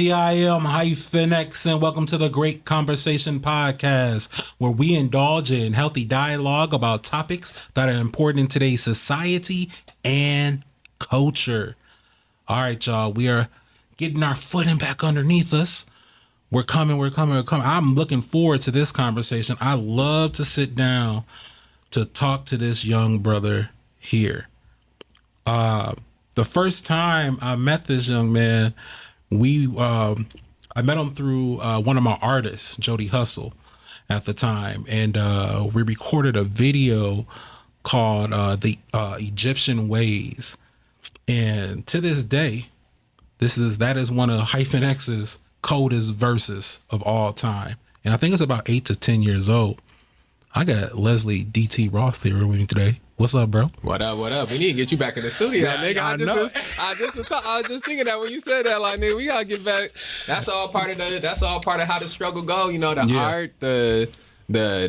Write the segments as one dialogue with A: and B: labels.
A: everybody. I am HyphenX, and welcome to the Great Conversation Podcast, where we indulge in healthy dialogue about topics that are important in today's society and culture. All right, y'all, we are getting our footing back underneath us. We're coming. I'm looking forward to this conversation. I love to sit down to talk to this young brother here. The first time I met this young man, I met him through one of my artists, Jody Hustle, at the time, and we recorded a video called "The Egyptian Ways." And to this day, that is one of HyphenX's coldest verses of all time, and I think it's about 8 to 10 years old. I got Leslie DT Rolfe here with me today. What's up, bro?
B: What up? We need to get you back in the studio, nigga. I was just thinking that when you said that, like, nigga, we gotta get back. That's all part of how the struggle go. You know, the art, the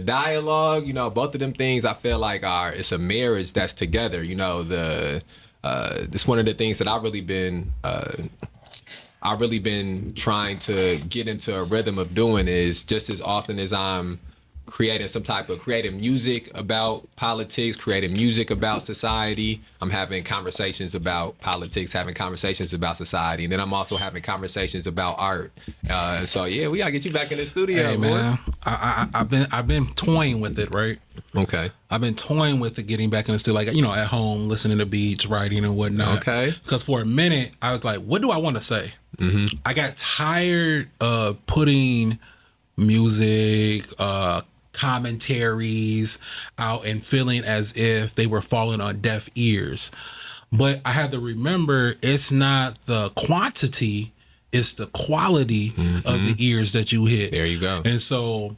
B: dialogue. You know, both of them things I feel like it's a marriage that's together. You know, it's one of the things that I've really been trying to get into a rhythm of doing is just as often as I'm creating some type of creative music about politics, creating music about society, I'm having conversations about politics, having conversations about society, and then I'm also having conversations about art. So yeah, we gotta get you back in the studio,
A: hey, man. I've been toying with it, right?
B: Okay.
A: I've been toying with it, getting back in the studio, like, you know, at home, listening to beats, writing and whatnot.
B: Okay.
A: Because for a minute, I was like, what do I want to say?
B: Mm-hmm.
A: I got tired of putting music, commentaries out and feeling as if they were falling on deaf ears. But I had to remember, it's not the quantity, it's the quality of the ears that you hit.
B: There you go.
A: And so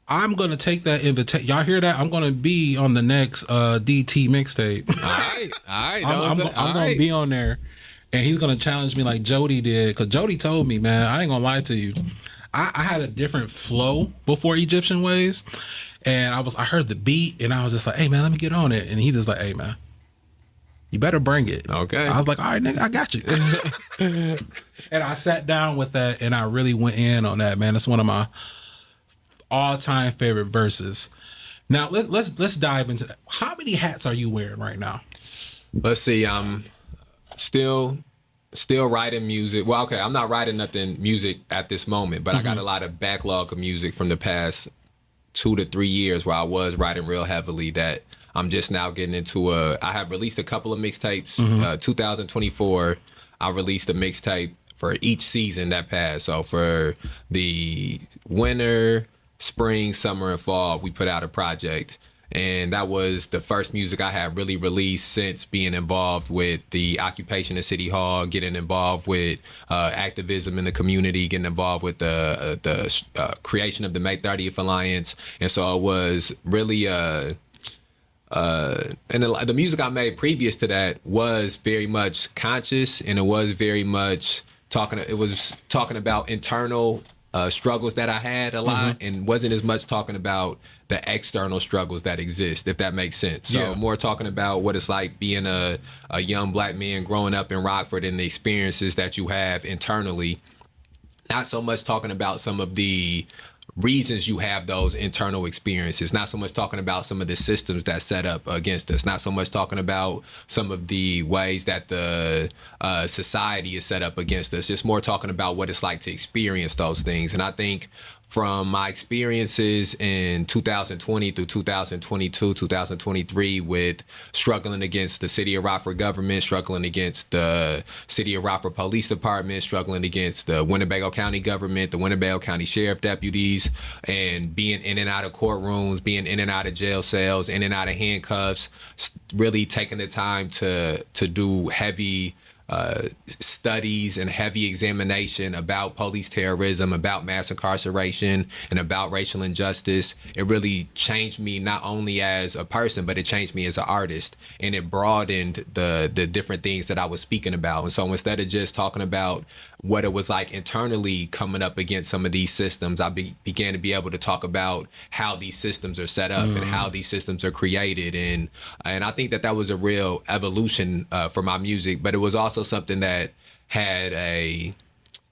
A: I'm going to take that invitation. Y'all hear that? I'm going to be on the next DT mixtape.
B: All right.
A: I'm going to be on there, and he's going to challenge me like Jody did. Because Jody told me, man, I ain't going to lie to you, I had a different flow before Egyptian Ways, and I heard the beat, and I was just like, hey, man, let me get on it. And he just like, hey, man, you better bring it.
B: Okay.
A: I was like, all right, nigga, I got you. And I sat down with that, and I really went in on that, man. It's one of my all-time favorite verses. Now, let's dive into that. How many hats are you wearing right now?
B: Let's see. I'm still writing music. Well, okay, I'm not writing nothing music at this moment, but I got a lot of backlog of music from the past 2 to 3 years where I was writing real heavily that I'm just now getting into I have released a couple of mixtapes. 2024, I released a mixtape for each season that passed. So for the winter, spring, summer, and fall, we put out a project. And that was the first music I had really released since being involved with the occupation of City Hall, getting involved with activism in the community, getting involved with the creation of the May 30th Alliance. And so it was really, and the music I made previous to that was very much conscious, and it was very much talking about internal struggles that I had a lot, and wasn't as much talking about the external struggles that exist, if that makes sense. So more talking about what it's like being a young black man growing up in Rockford and the experiences that you have internally. Not so much talking about some of the reasons you have those internal experiences, not so much talking about some of the systems that set up against us, not so much talking about some of the ways that the society is set up against us, just more talking about what it's like to experience those things. And I think from my experiences in 2020 through 2022, 2023 with struggling against the City of Rockford government, struggling against the City of Rockford Police Department, struggling against the Winnebago County government, the Winnebago County Sheriff deputies, and being in and out of courtrooms, being in and out of jail cells, in and out of handcuffs, really taking the time to do heavy studies and heavy examination about police terrorism, about mass incarceration, and about racial injustice. It really changed me not only as a person, but it changed me as an artist, and it broadened the different things that I was speaking about. And so instead of just talking about what it was like internally coming up against some of these systems, I began to be able to talk about how these systems are set up and how these systems are created. And I think that was a real evolution for my music, but it was also something that had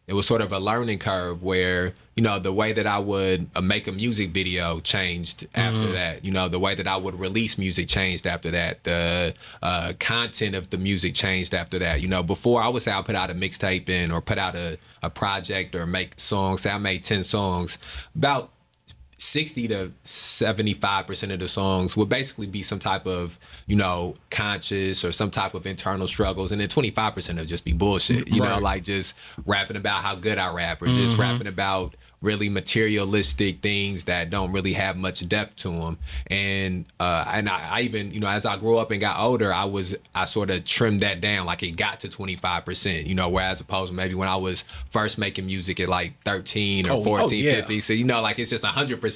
B: it was sort of a learning curve where, you know, the way that I would make a music video changed after that. You know, the way that I would release music changed after that. The content of the music changed after that. You know, before I would say I put out a mixtape in or put out a project or make songs. Say I made 10 songs. About 60 to 75% of the songs would basically be some type of, you know, conscious or some type of internal struggles. And then 25% would just be bullshit, you know, like just rapping about how good I rap or just rapping about really materialistic things that don't really have much depth to them. And I even, you know, as I grew up and got older, I sort of trimmed that down. Like it got to 25%, you know, whereas opposed to maybe when I was first making music at like 13 or 14, 15. So, you know, like it's just 100%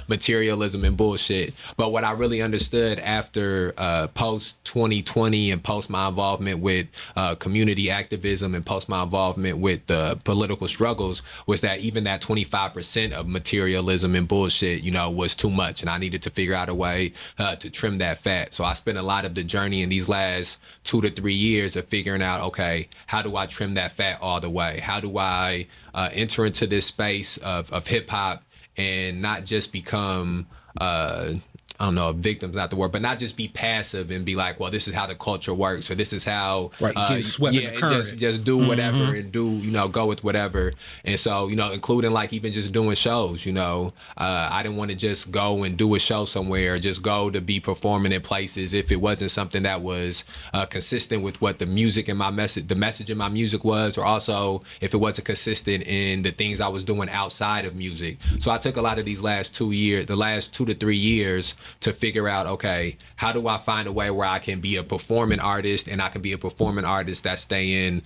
B: materialism and bullshit. But what I really understood after post 2020 and post my involvement with community activism and post my involvement with the political struggles was that even that 25% of materialism and bullshit, you know, was too much. And I needed to figure out a way to trim that fat. So I spent a lot of the journey in these last 2 to 3 years of figuring out, okay, how do I trim that fat all the way? How do I enter into this space of hip hop and not just become I don't know, victim's not the word, but not just be passive and be like, well, this is how the culture works, or this is how,
A: get swept in the current.
B: Just do whatever and do, you know, go with whatever. And so, you know, including like even just doing shows, you know, I didn't want to just go and do a show somewhere, or just go to be performing in places if it wasn't something that was consistent with what the music and my message, the message in my music was, or also if it wasn't consistent in the things I was doing outside of music. So I took a lot of these last 2 years, the last 2 to 3 years, to figure out, okay, how do I find a way where I can be a performing artist, and I can be a performing artist that's staying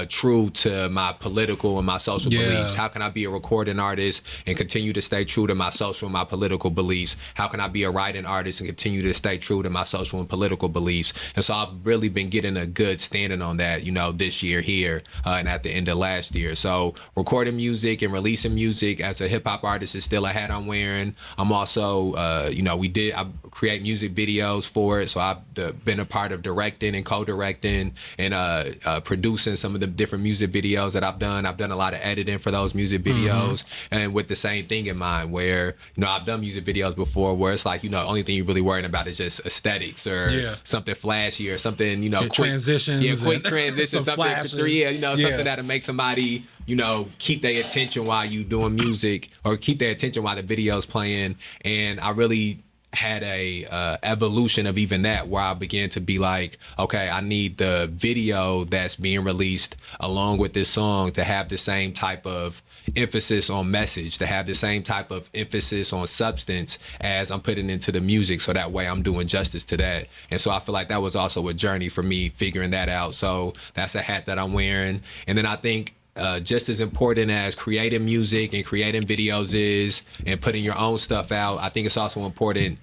B: true to my political and my social beliefs? How can I be a recording artist and continue to stay true to my social and my political beliefs? How can I be a writing artist and continue to stay true to my social and political beliefs? And so I've really been getting a good standing on that, you know, this year here and at the end of last year. So recording music and releasing music as a hip hop artist is still a hat I'm wearing. I'm also, you know, I create music videos for it. So I've been a part of directing and co-directing and producing some of the different music videos that I've done. I've done a lot of editing for those music videos, and with the same thing in mind, where, you know, I've done music videos before where it's like, you know, the only thing you're really worrying about is just aesthetics or something flashy or something, you know, quick
A: transitions.
B: Quick transitions, something, you know, something that'll make somebody, you know, keep their attention while you doing music, or keep their attention while the video's playing. And I really had a evolution of even that, where I began to be like, okay, I need the video that's being released along with this song to have the same type of emphasis on message, to have the same type of emphasis on substance as I'm putting into the music, so that way I'm doing justice to that. And so I feel like that was also a journey for me, figuring that out. So that's a hat that I'm wearing. And then I think just as important as creating music and creating videos is, and putting your own stuff out, I think it's also important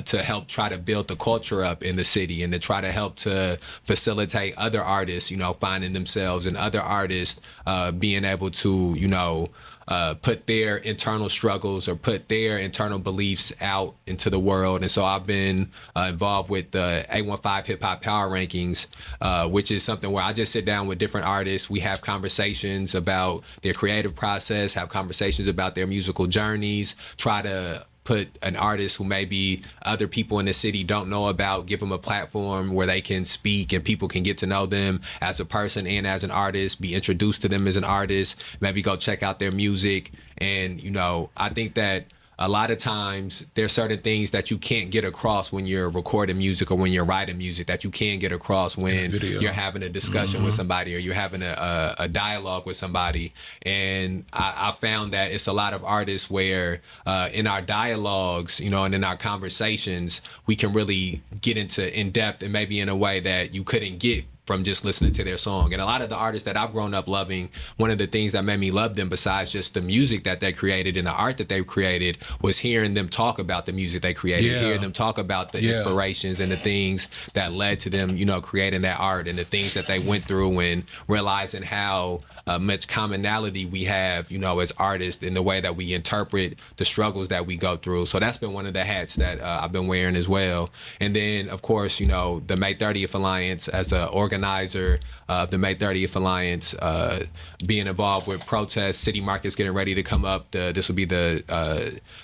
B: to help try to build the culture up in the city, and to try to help to facilitate other artists, you know, finding themselves, and other artists being able to, you know, put their internal struggles or put their internal beliefs out into the world. And so I've been involved with the 815 Hip Hop Power Rankings, which is something where I just sit down with different artists. We have conversations about their creative process, have conversations about their musical journeys, try to put an artist who maybe other people in the city don't know about, give them a platform where they can speak and people can get to know them as a person and as an artist, be introduced to them as an artist, maybe go check out their music. And, you know, I think that a lot of times there's certain things that you can't get across when you're recording music, or when you're writing music, that you can get across when you're having a discussion with somebody, or you're having a dialogue with somebody. And I found that it's a lot of artists where in our dialogues, you know, and in our conversations, we can really get into in depth, and maybe in a way that you couldn't get from just listening to their song. And a lot of the artists that I've grown up loving, one of the things that made me love them, besides just the music that they created and the art that they created, was hearing them talk about the music they created, hearing them talk about the inspirations and the things that led to them, you know, creating that art, and the things that they went through, and realizing how much commonality we have, you know, as artists, in the way that we interpret the struggles that we go through. So that's been one of the hats that I've been wearing as well. And then, of course, you know, the May 30th Alliance as a organization organizer of the May 30th Alliance, being involved with protests. City Market's getting ready to come up. This will be the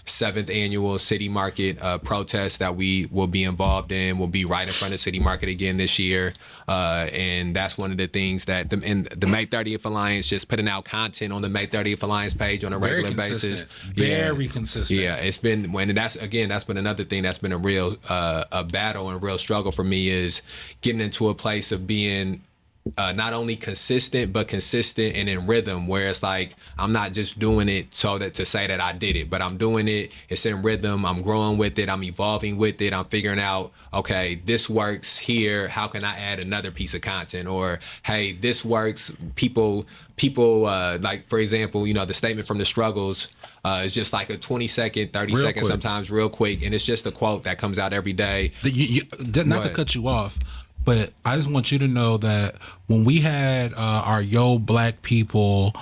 B: 7th annual City Market protest that we will be involved in. We'll be right in front of City Market again this year. And that's one of the things that the May 30th Alliance, just putting out content on the May 30th Alliance page on a regular basis.
A: Very consistent.
B: Yeah, it's been, and that's been another thing that's been a real a battle and a real struggle for me, is getting into a place of being not only consistent, but consistent and in rhythm, where it's like I'm not just doing it so that to say that I did it, but I'm doing it, it's in rhythm, I'm growing with it, I'm evolving with it, I'm figuring out, okay, this works here, how can I add another piece of content? Or, hey, this works, people like, for example, the statement from the Struggles is just like a 20-second, 30-second, sometimes real quick, and it's just a quote that comes out every day.
A: Not to cut you off, but I just want you to know that when we had our Yo Black People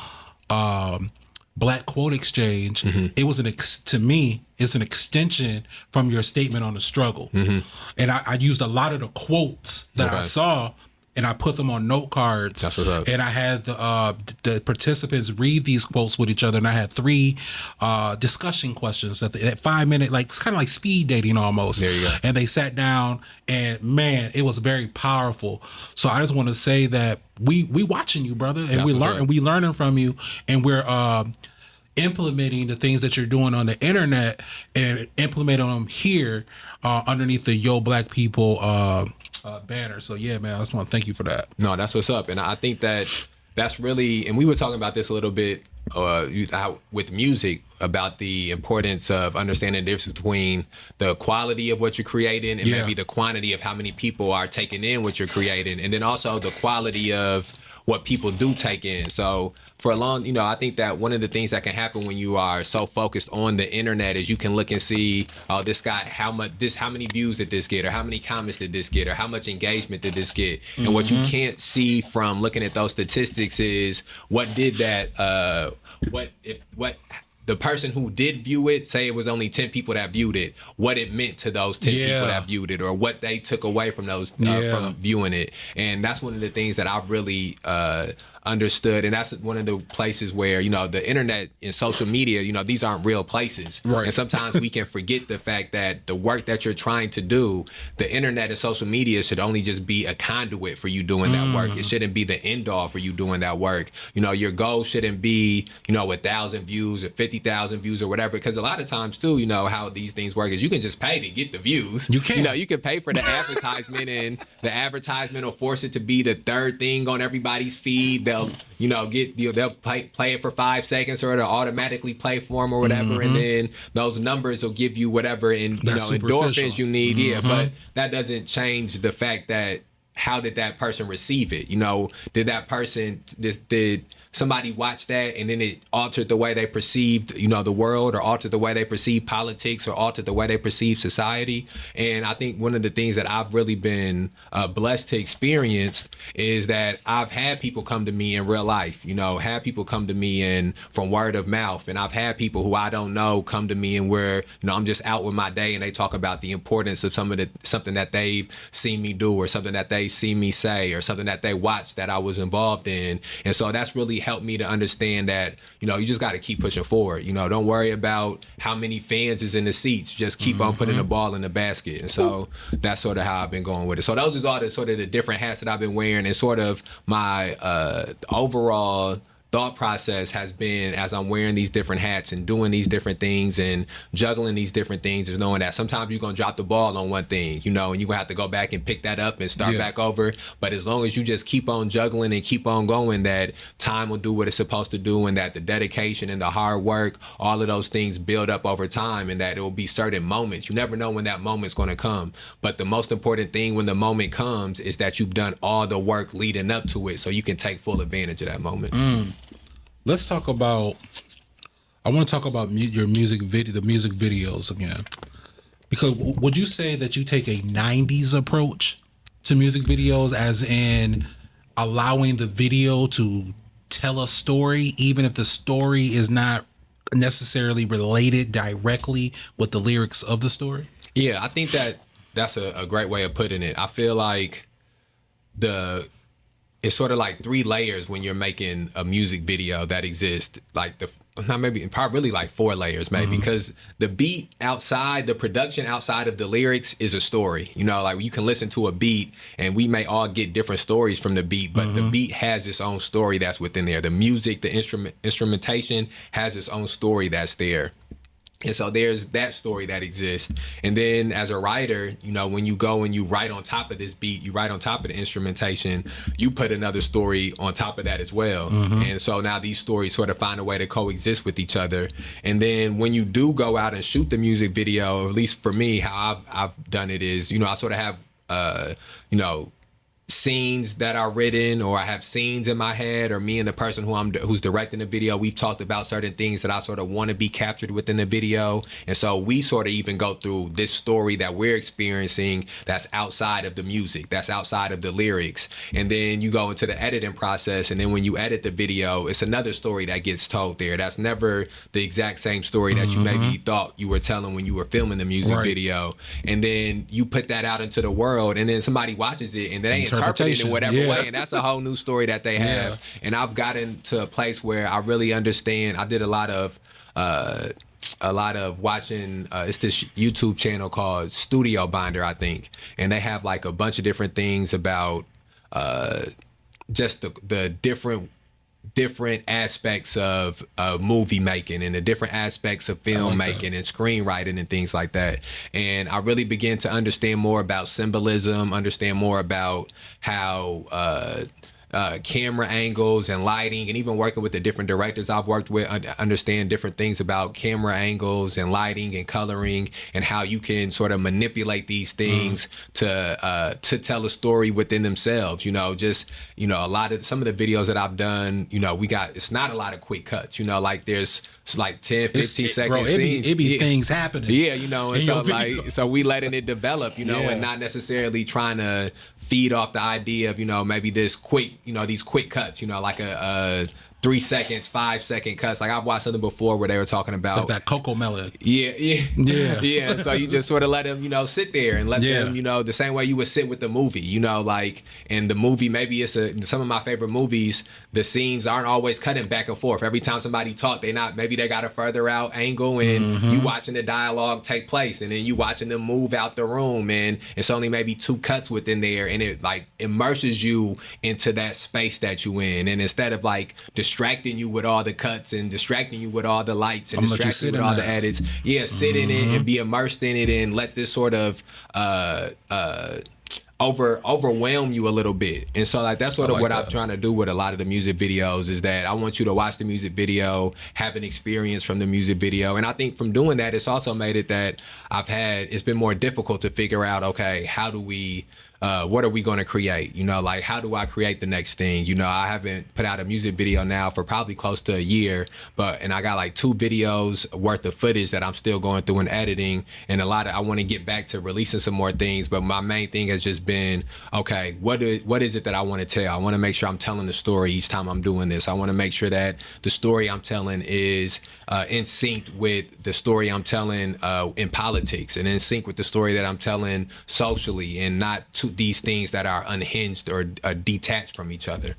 A: Black Quote Exchange, it was to me, it's an extension from your statement on the struggle. And I used a lot of the quotes that I saw, and I put them on note cards.
B: That's what's up.
A: And I had the participants read these quotes with each other, and I had 3 discussion questions at 5 minute, like it's kind of like speed dating almost.
B: There you go.
A: And they sat down, and man, it was very powerful. So I just want to say that we watching you, brother, and we learning from you, and we're implementing the things that you're doing on the internet and implementing them here underneath the Yo Black People banner. So yeah, man, I just want to thank you for that.
B: No, that's what's up. And I think that's really, and we were talking about this a little bit with music, about the importance of understanding the difference between the quality of what you're creating and maybe the quantity of how many people are taking in what you're creating, and then also the quality of what people do take in. So for a long, I think that one of the things that can happen when you are so focused on the internet is you can look and see, oh, this got how many views did this get, or how many comments did this get, or how much engagement did this get? And what you can't see from looking at those statistics is what did that, what the person who did view it, say it was only 10 people that viewed it, what it meant to those 10 people that viewed it, or what they took away from those from viewing it. And that's one of the things that I've really understood, and that's one of the places where the internet and social media, these aren't real places,
A: right?
B: And sometimes we can forget the fact that the work that you're trying to do, the internet and social media should only just be a conduit for you doing that work. It shouldn't be the end all for you doing that work. Your goal shouldn't be 1,000 views or 50,000 views or whatever, because a lot of times too, how these things work is you can just pay to get the views.
A: You can
B: you can pay for the advertisement, and the advertisement will force it to be the third thing on everybody's feed. They'll they'll play it for 5 seconds, or it'll automatically play for them or whatever, and then those numbers will give you whatever endorphins you need. But that doesn't change the fact that how did that person receive it? Did that person, did somebody watch that and then it altered the way they perceived, the world, or altered the way they perceive politics, or altered the way they perceive society? And I think one of the things that I've really been blessed to experience is that I've had people come to me in real life, had people come to me from word of mouth. And I've had people who I don't know come to me, and where, I'm just out with my day, and they talk about the importance of something that they've seen me do, or something that they see me say, or something that they watched that I was involved in. And so that's really helped me to understand that, you just got to keep pushing forward. Don't worry about how many fans is in the seats. Just keep on putting the ball in the basket. And so that's sort of how I've been going with it. So those is all the sort of the different hats that I've been wearing, and sort of my overall thought process has been, as I'm wearing these different hats and doing these different things and juggling these different things, is knowing that sometimes you're going to drop the ball on one thing, and you're going to have to go back and pick that up and start back over. But as long as you just keep on juggling and keep on going, that time will do what it's supposed to do, and that the dedication and the hard work, all of those things build up over time, and that it will be certain moments. You never know when that moment's going to come. But the most important thing when the moment comes is that you've done all the work leading up to it, so you can take full advantage of that moment.
A: Let's talk about, I want to talk about your the music videos again. Because would you say that you take a 90s approach to music videos, as in allowing the video to tell a story, even if the story is not necessarily related directly with the lyrics of the story?
B: Yeah, I think that's a great way of putting it. I feel like the it's sort of like 3 layers when you're making a music video that exists. Like probably really like 4 layers maybe, because the beat outside, the production outside of the lyrics is a story. You know, like you can listen to a beat and we may all get different stories from the beat, but the beat has its own story that's within there. The music, the instrumentation has its own story that's there. And so there's that story that exists. And then as a writer, you know, when you go and you write on top of this beat, you write on top of the instrumentation, you put another story on top of that as well. And so now these stories sort of find a way to coexist with each other. And then when you do go out and shoot the music video, or at least for me, how I've done it is, you know, I sort of have, you know, scenes that are written, or I have scenes in my head, or me and the person who's directing the video, we've talked about certain things that I sort of want to be captured within the video. And so we sort of even go through this story that we're experiencing that's outside of the music, that's outside of the lyrics. And then you go into the editing process, and then when you edit the video, it's another story that gets told there. That's never the exact same story that you maybe thought you were telling when you were filming the music video. And then you put that out into the world, and then somebody watches it and they interpret it in whatever way, and that's a whole new story that they have. And I've gotten to a place where I really understand. I did a lot of watching it's this YouTube channel called Studio Binder, I think, and they have like a bunch of different things about just the different aspects of movie making, and the different aspects of film making and screenwriting and things like that. And I really began to understand more about symbolism, understand more about how camera angles and lighting, and even working with the different directors I've worked with, understand different things about camera angles and lighting and coloring, and how you can sort of manipulate these things to tell a story within themselves. You know, just, you know, some of the videos that I've done, you know, it's not a lot of quick cuts, you know, like there's like 10, 15 seconds.
A: It be things happening.
B: Yeah, you know, and so like, so we letting it develop, you know, and not necessarily trying to feed off the idea of, you know, maybe this quick, you know, these quick cuts, you know, like a 3 seconds, 5 second cuts. Like I've watched something before where they were talking about
A: like that Coco Melon.
B: Yeah. So you just sort of let them, you know, sit there and let them, you know, the same way you would sit with the movie, you know, like in the movie, maybe some of my favorite movies, the scenes aren't always cutting back and forth. Every time somebody talk, maybe they got a further out angle, and you watching the dialogue take place, and then you watching them move out the room, and it's only maybe 2 cuts within there, and it like immerses you into that space that you in. And instead of like distracting you with all the cuts and distracting you with all the lights and distracting you with all the edits, sit in it and be immersed in it, and let this sort of overwhelm you a little bit. And so like that's sort of what I'm trying to do with a lot of the music videos, is that I want you to watch the music video, have an experience from the music video. And I think from doing that, it's also made it that it's been more difficult to figure out, okay, how do we what are we going to create? You know, like, how do I create the next thing? You know, I haven't put out a music video now for probably close to a year, and I got like 2 videos worth of footage that I'm still going through and editing, and I want to get back to releasing some more things. But my main thing has just been, okay, what is it that I want to tell? I want to make sure I'm telling the story each time I'm doing this. I want to make sure that the story I'm telling is in sync with the story I'm telling in politics, and in sync with the story that I'm telling socially, and not these things that are unhinged or detached from each other.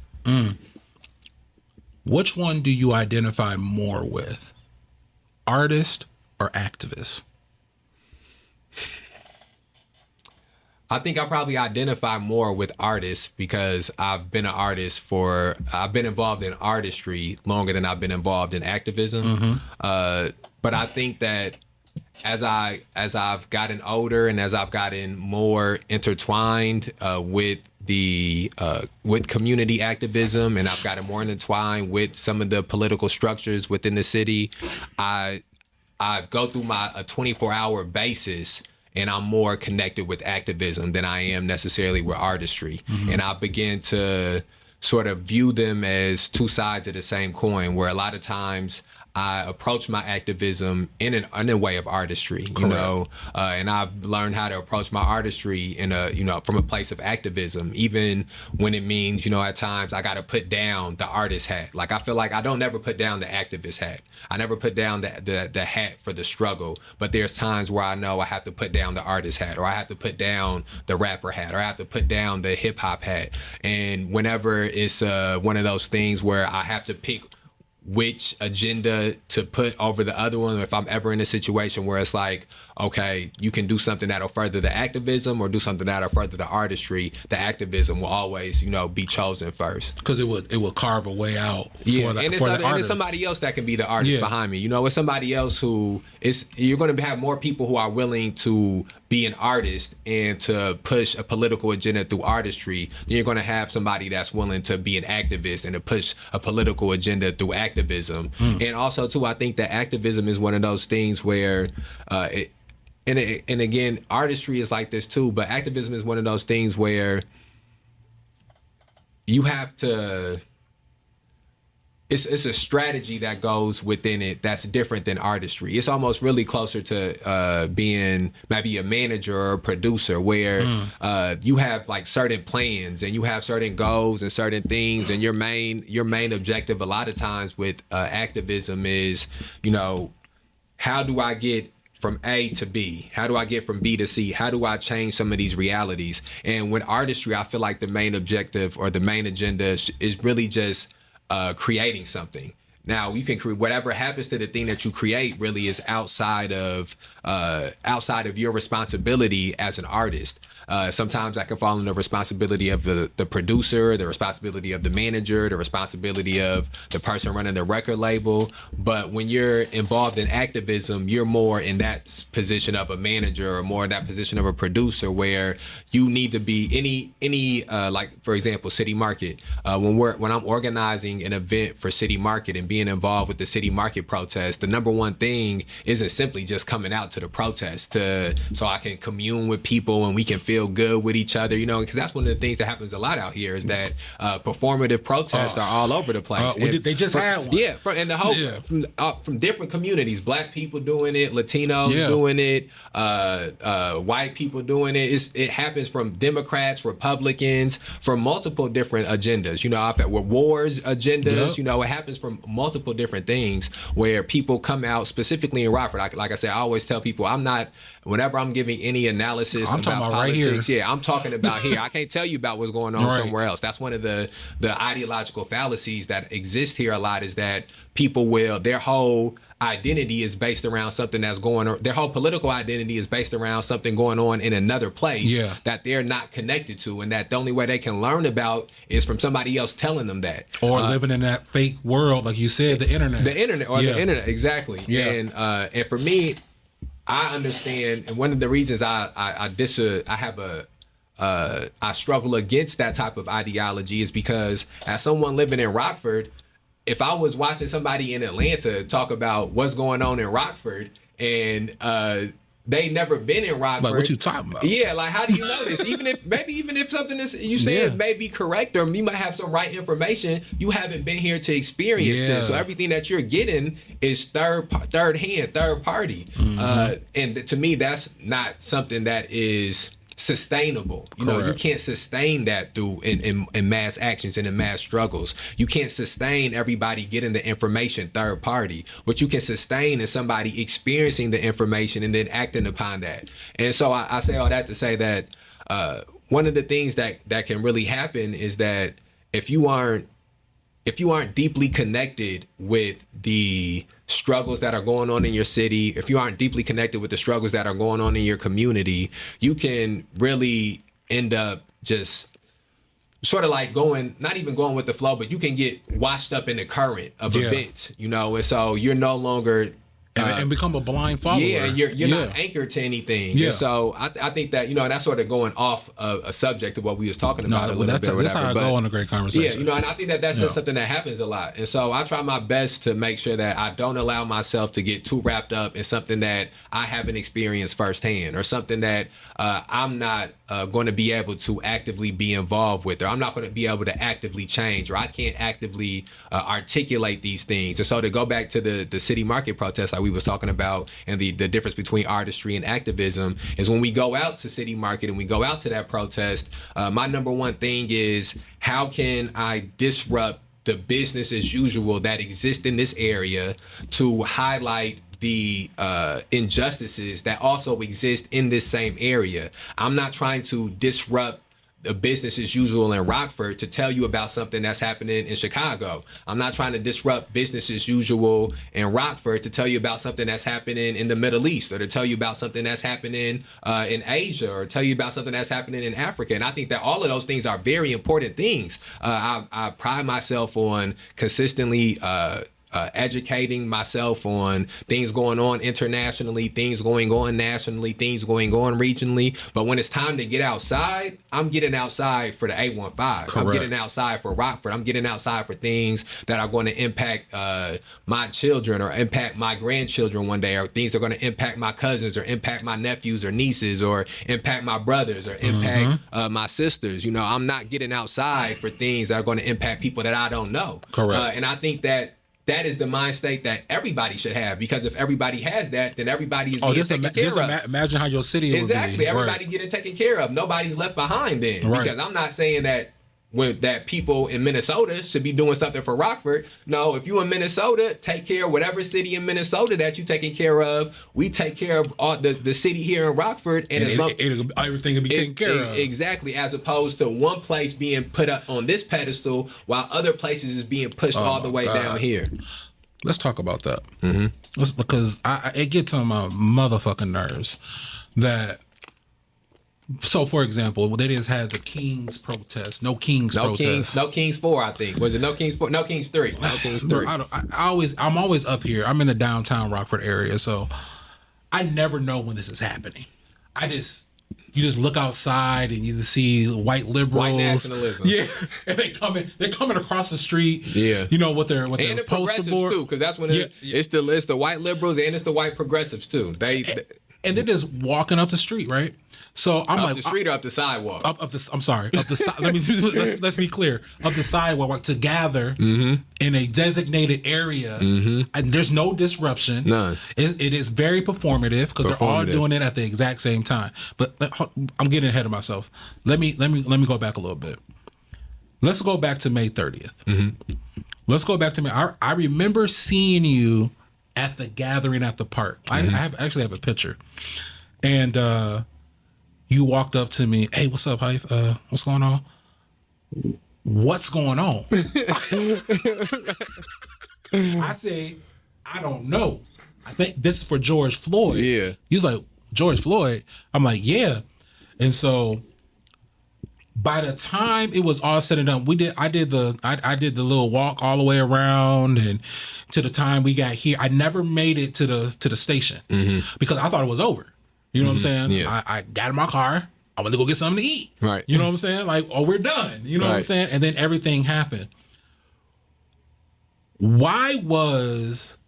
A: Which one do you identify more with, artist or activist?
B: I think I probably identify more with artists, because I've been involved in artistry longer than I've been involved in activism. But I think that as I've gotten older, and as I've gotten more intertwined with with community activism, and I've gotten more intertwined with some of the political structures within the city, I go through a 24-hour basis, and I'm more connected with activism than I am necessarily with artistry. And I begin to sort of view them as 2 sides of the same coin, where a lot of times I approach my activism in a way of artistry, you know, and I've learned how to approach my artistry in a, you know, from a place of activism, even when it means, you know, at times I got to put down the artist hat. Like, I feel like I don't never put down the activist hat. I never put down the hat for the struggle, but there's times where I know I have to put down the artist hat, or I have to put down the rapper hat, or I have to put down the hip hop hat. And whenever it's one of those things where I have to pick which agenda to put over the other one, if I'm ever in a situation where it's like, okay, you can do something that'll further the activism or do something that'll further the artistry, the activism will always, you know, be chosen first.
A: Because it will carve a way out for
B: yeah,
A: the,
B: and
A: for the
B: and
A: artist.
B: it's somebody else that can be the artist behind me. You know, it's somebody else who you're going to have more people who are willing to be an artist and to push a political agenda through artistry. Then you're going to have somebody that's willing to be an activist and to push a political agenda through activism. And also too, I think that activism is one of those things where and again, artistry is like this too, but activism is one of those things where you have to, it's a strategy that goes within it that's different than artistry. It's almost really closer to being maybe a manager or a producer, where you have like certain plans and you have certain goals and certain things, and your main objective a lot of times with activism is, you know, how do I get from A to B? How do I get from B to C? How do I change some of these realities? And with artistry, I feel like the main objective or the main agenda is really just creating something. Now, you can create whatever happens to the thing that you create really is outside of your responsibility as an artist. Sometimes that can fall in the responsibility of the producer, the responsibility of the manager, the responsibility of the person running the record label. But when you're involved in activism, you're more in that position of a manager, or more in that position of a producer, where you need to be any like, for example, City Market. When I'm organizing an event for City Market and being involved with the City Market protest, the number one thing isn't simply just coming out to the protest so I can commune with people and we can feel good with each other, you know, because that's one of the things that happens a lot out here, is that performative protests are all over the place.
A: They just had one.
B: Yeah, and the whole from different communities, Black people doing it, Latinos doing it, white people doing it. It happens from Democrats, Republicans, from multiple different agendas. You know, I've had wars agendas. You know, it happens from multiple different things where people come out, specifically in Rockford. Like I said, I always tell people, whenever I'm giving any analysis about politics, I'm talking about here. I can't tell you about what's going on somewhere else. That's one of the ideological fallacies that exist here a lot, is that people their whole identity is based around something that's going on. Their whole political identity is based around something going on in another place that they're not connected to, and that the only way they can learn about is from somebody else telling them that. Or
A: living in that fake world, like you said, the internet.
B: The internet, exactly. And for me, I understand, and one of the reasons I struggle against that type of ideology is because, as someone living in Rockford, if I was watching somebody in Atlanta talk about what's going on in Rockford, and they never been in Rockford,
A: like, what you talking about?
B: Yeah, like, how do you know this? even if something is you saying may be correct, or you might have some right information, you haven't been here to experience this. So everything that you're getting is third party. And to me, that's not something that is sustainable. You know, you can't sustain that through in mass actions and in mass struggles. You can't sustain everybody getting the information third party. What you can sustain is somebody experiencing the information and then acting upon that. And so I say all that to say that one of the things that can really happen is that if you aren't deeply connected with the struggles that are going on in your city, if you aren't deeply connected with the struggles that are going on in your community, you can really end up just sort of like not even going with the flow, but you can get washed up in the current of events, you know, and so you're no longer
A: and become a blind follower.
B: Yeah, and you're not anchored to anything. Yeah. And so I think that, and that's sort of going off a subject of what we was talking about a little bit.
A: That's how I go on a great conversation.
B: Yeah, and I think that that's just something that happens a lot. And so I try my best to make sure that I don't allow myself to get too wrapped up in something that I haven't experienced firsthand, or something that I'm not going to be able to actively be involved with, or I'm not going to be able to actively change, or I can't actively articulate these things. And so to go back to the city market protest like we was talking about, and the difference between artistry and activism, is when we go out to city market and we go out to that protest, my number one thing is, how can I disrupt the business as usual that exists in this area to highlight the injustices that also exist in this same area? I'm not trying to disrupt the business as usual in Rockford to tell you about something that's happening in Chicago. I'm not trying to disrupt business as usual in Rockford to tell you about something that's happening in the Middle East, or to tell you about something that's happening in Asia, or tell you about something that's happening in Africa. And I think that all of those things are very important things. I pride myself on consistently educating myself on things going on internationally, things going on nationally, things going on regionally. But when it's time to get outside, I'm getting outside for the 815. I'm getting outside for Rockford. I'm getting outside for things that are going to impact my children, or impact my grandchildren one day, or things that are going to impact my cousins, or impact my nephews or nieces, or impact my brothers, or impact my sisters. I'm not getting outside for things that are going to impact people that I don't know. And I think that is the mind state that everybody should have, because if everybody has that, then everybody is being taken care of.
A: Imagine how your city would be.
B: Exactly. Everybody getting taken care of. Nobody's left behind then. Because I'm not saying that that people in Minnesota should be doing something for Rockford. No, if you in Minnesota, take care of whatever city in Minnesota that you taking care of. We take care of all the city here in Rockford, and
A: everything will be taken care of.
B: Exactly, as opposed to one place being put up on this pedestal while other places is being pushed all the way down here.
A: Let's talk about that. Because it gets on my motherfucking nerves that. So, for example, they just had the Kings protest. No Kings protest.
B: No Kings 4, I think. Was it No Kings 4? No Kings 3. No Kings 3.
A: I'm always up here. I'm in the downtown Rockford area, so I never know when this is happening. You just look outside and you just see white liberals,
B: white nationalism.
A: Yeah, and they're coming across the street.
B: Yeah,
A: with their
B: and the
A: poster board
B: too, because that's when it's the white liberals and it's the white progressives too.
A: And they're just walking up the street, right? So I'm
B: up the street or up the sidewalk?
A: I'm sorry, up the side. Let's be clear. Up the sidewalk to gather in a designated area, and there's no disruption.
B: None.
A: It is very performative because they're all doing it at the exact same time. But I'm getting ahead of myself. Let me go back a little bit. Let's go back to May 30th. Let's go back to May. I remember seeing you at the gathering at the park. I actually have a picture, and you walked up to me. Hey, what's up, Hype? What's going on? What's going on? I say, I don't know. I think this is for George Floyd.
B: Yeah.
A: He was like, George Floyd? I'm like, yeah. And so by the time it was all said and done, I did the little walk all the way around, and to the time we got here, I never made it to the station because I thought it was over. You know what I'm saying?
B: Yeah.
A: I got in my car. I went to go get something to eat.
B: Right.
A: You know what I'm saying? Like, oh, we're done. You know what I'm saying? And then everything happened. Why was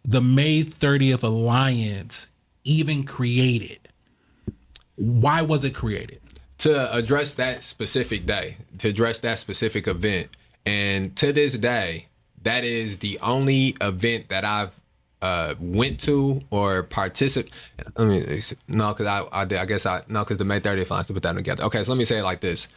A: the May 30th Alliance even created? Why was it created?
B: To address that specific day, to address that specific event. And to this day, that is the only event that I've went to or participate. I mean, no, because because the May 30th Alliance to put that together. Okay, so let me say it like this.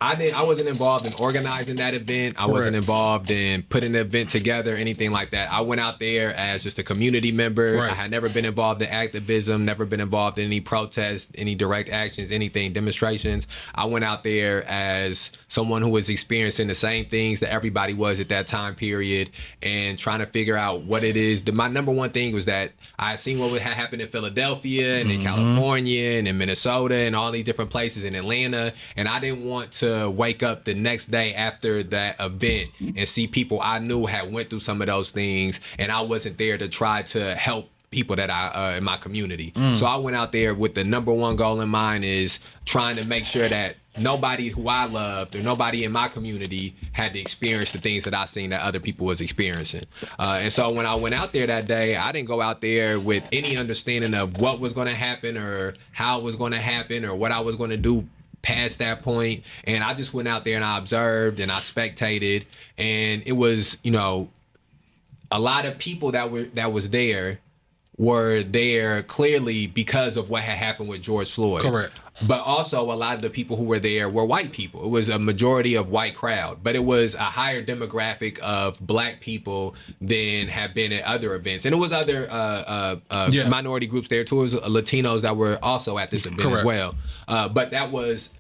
B: I wasn't involved in organizing that event. I wasn't involved in putting the event together, anything like that. I went out there as just a community member. I had never been involved in activism, never been involved in any protests, any direct actions, anything, demonstrations. I went out there as someone who was experiencing the same things that everybody was at that time period and trying to figure out what it is. My number one thing was that I had seen what had happened in Philadelphia and in California and in Minnesota and all these different places in Atlanta. And I didn't want to to wake up the next day after that event and see people I knew had went through some of those things, and I wasn't there to try to help people that I in my community. So I went out there with the number one goal in mind, is trying to make sure that nobody who I loved or nobody in my community had to experience the things that I seen that other people was experiencing. And so when I went out there that day, I didn't go out there with any understanding of what was going to happen or how it was going to happen or what I was going to do past that point. And I just went out there and I observed and I spectated, and it was, you know, a lot of people that were there clearly because of what had happened with George Floyd.
A: Correct.
B: But also a lot of the people who were there were white people. It was a majority of white crowd, but it was a higher demographic of black people than have been at other events. And it was other minority groups there too. It was Latinos that were also at this event as well. But that was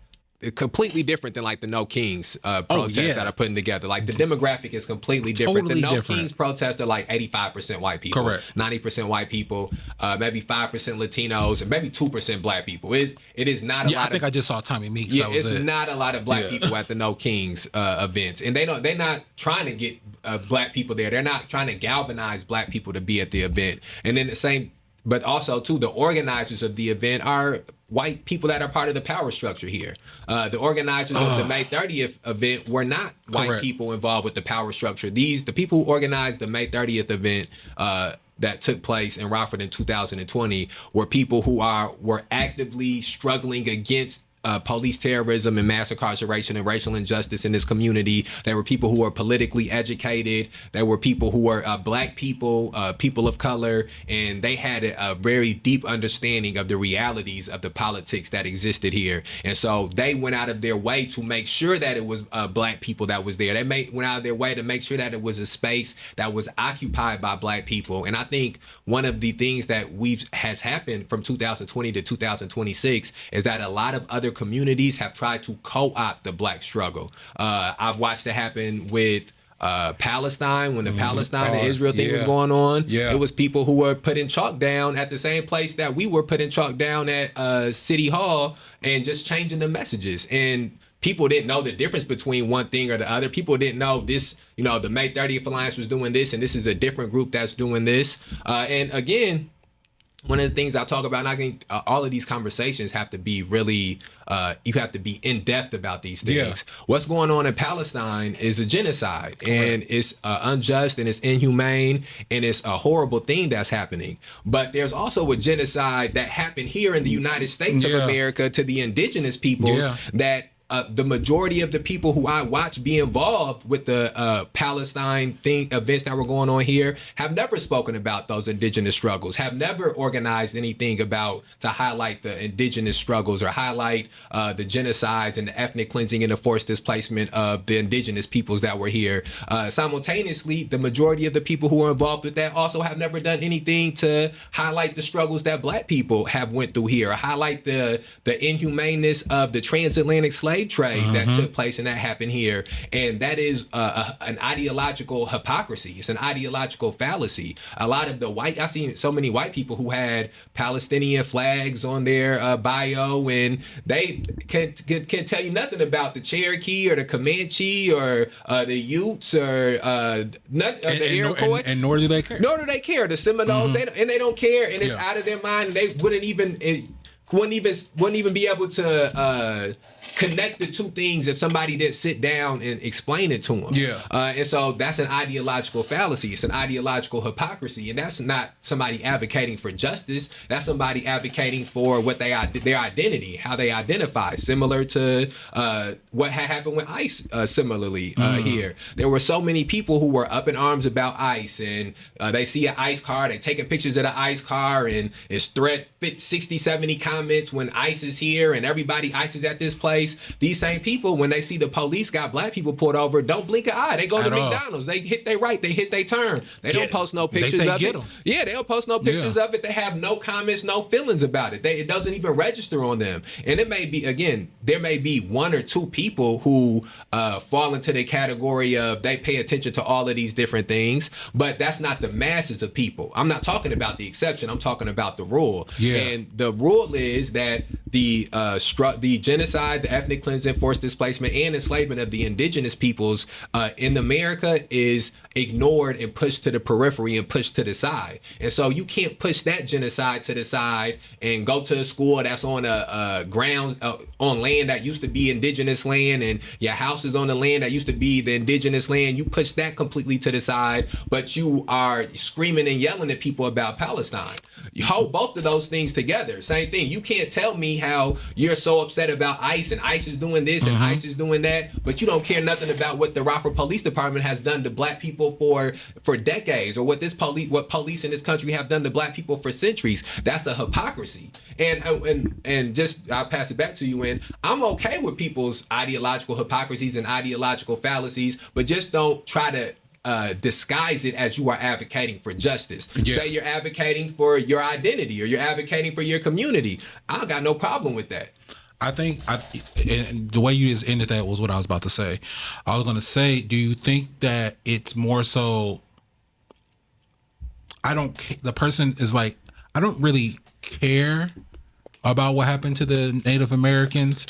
B: completely different than like the No Kings protests that are putting together. Like the demographic is completely different.
A: Totally
B: the No
A: different.
B: Kings protests are like 85% white people,
A: Correct.
B: 90% white people, maybe 5% Latinos, and maybe 2% black people. It is not a lot.
A: I think I just saw Tommy Meeks.
B: Yeah, it's not a lot of black people at the No Kings events, and they're not trying to get black people there. They're not trying to galvanize black people to be at the event. And then the same, but also too, the organizers of the event are white people that are part of the power structure here. The organizers of the May 30th event were not white people involved with the power structure. The people who organized the May 30th event that took place in Rockford in 2020 were people who were actively struggling against police terrorism and mass incarceration and racial injustice in this community. There were people who were politically educated. There were people who were black people, people of color, and they had a very deep understanding of the realities of the politics that existed here. And so they went out of their way to make sure that it was black people that was there. They went out of their way to make sure that it was a space that was occupied by black people. And I think one of the things that has happened from 2020 to 2026 is that a lot of other communities have tried to co-opt the black struggle. I've watched it happen with Palestine, when the Palestine and Israel thing was going on. It was people who were putting chalk down at the same place that we were putting chalk down at City Hall and just changing the messages. And people didn't know the difference between one thing or the other. People didn't know this, you know, the May 30th Alliance was doing this and this is a different group that's doing this. And again, one of the things I talk about, and I think all of these conversations have to be really, you have to be in depth about these things. What's going on in Palestine is a genocide, and it's unjust, and it's inhumane, and it's a horrible thing that's happening. But there's also a genocide that happened here in the United States of America to the indigenous peoples that the majority of the people who I watch be involved with the Palestine events that were going on here have never spoken about those indigenous struggles, have never organized anything to highlight the indigenous struggles or highlight the genocides and the ethnic cleansing and the forced displacement of the indigenous peoples that were here. Simultaneously, the majority of the people who are involved with that also have never done anything to highlight the struggles that black people have went through here, or highlight the inhumaneness of the transatlantic slave trade that took place and that happened here. And that is an ideological hypocrisy. It's an ideological fallacy. A lot of I've seen so many white people who had Palestinian flags on their bio, and they can't tell you nothing about the Cherokee or the Comanche or the Utes or the Iroquois.
A: And nor do they care.
B: Nor do they care. The Seminoles, they don't care, and it's out of their mind. And they wouldn't even be able to connect the two things if somebody didn't sit down and explain it to them. And so that's an ideological fallacy. It's an ideological hypocrisy. And that's not somebody advocating for justice. That's somebody advocating for what their identity, how they identify, similar to what had happened with ICE similarly here. There were so many people who were up in arms about ICE, and they see an ICE car, they taking pictures of the ICE car, and it's threat 60, 70 comments when ICE is here and ICE is at this place. These same people, when they see the police got black people pulled over, don't blink an eye. They go to McDonald's. They hit their right. They hit their turn. They don't post no pictures of it. Yeah, they don't post no pictures of it. They have no comments, no feelings about it. It doesn't even register on them. And it may be, again, there may be one or two people who fall into the category of they pay attention to all of these different things, but that's not the masses of people. I'm not talking about the exception. I'm talking about the rule.
A: Yeah.
B: And the rule is that the genocide, the ethnic cleansing, forced displacement, and enslavement of the indigenous peoples in America is ignored and pushed to the periphery and pushed to the side. And so you can't push that genocide to the side and go to a school that's on a ground on land that used to be indigenous land, and your house is on the land that used to be the indigenous land. You push that completely to the side, but you are screaming and yelling at people about Palestine. You hold both of those things together. Same thing. You can't tell me how you're so upset about ICE and ICE is doing this and ICE is doing that, but you don't care nothing about what the Rockford Police Department has done to black people for decades, or what police in this country have done to black people for centuries. That's a hypocrisy. And just I'll pass it back to you. And I'm okay with people's ideological hypocrisies and ideological fallacies, but just don't try to disguise it as you are advocating for justice. Yeah. Say you're advocating for your identity or you're advocating for your community. I got no problem with that.
A: I think and the way you just ended that was what I was about to say. I was going to say, do you think that it's more so the person is like, I don't really care about what happened to the Native Americans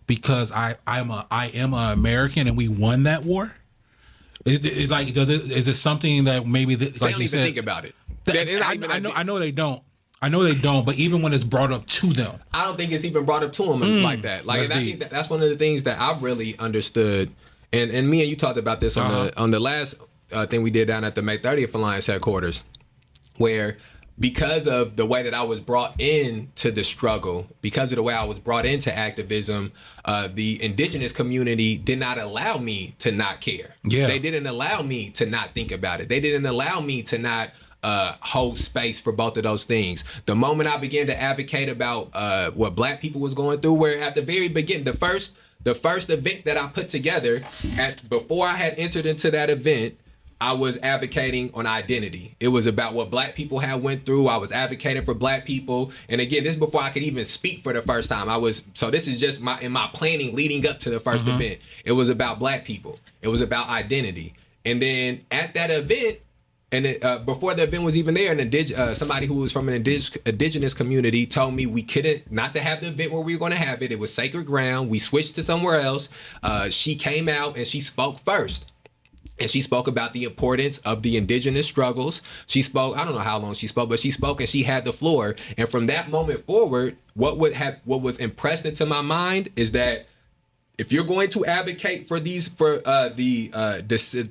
A: because I am an American and we won that war? Is it something that maybe
B: they don't even think about it?
A: I know they don't. I know they don't, but even when it's brought up to them,
B: I don't think it's even brought up to them like that. Like, and I think that's one of the things that I've really understood. And me and you talked about this on the last thing we did down at the May 30th Alliance headquarters, where because of the way that I was brought into the struggle, because of the way I was brought into activism, the indigenous community did not allow me to not care.
A: Yeah.
B: They didn't allow me to not think about it. They didn't allow me to not hold space for both of those things. The moment I began to advocate about what black people was going through, where at the very beginning, the first event that I put together, before I had entered into that event, I was advocating on identity. It was about what black people had went through. I was advocating for black people. And again, this is before I could even speak for the first time. So this is just in my planning leading up to the first event. It was about black people. It was about identity. And then at that event, and before the event was even there, somebody who was from an indigenous community told me we couldn't, not to have the event where we were going to have it. It was sacred ground. We switched to somewhere else. She came out and she spoke first. And she spoke about the importance of the indigenous struggles. She spoke, I don't know how long she spoke, but she spoke and she had the floor. And from that moment forward, what was impressed into my mind is that if you're going to advocate for the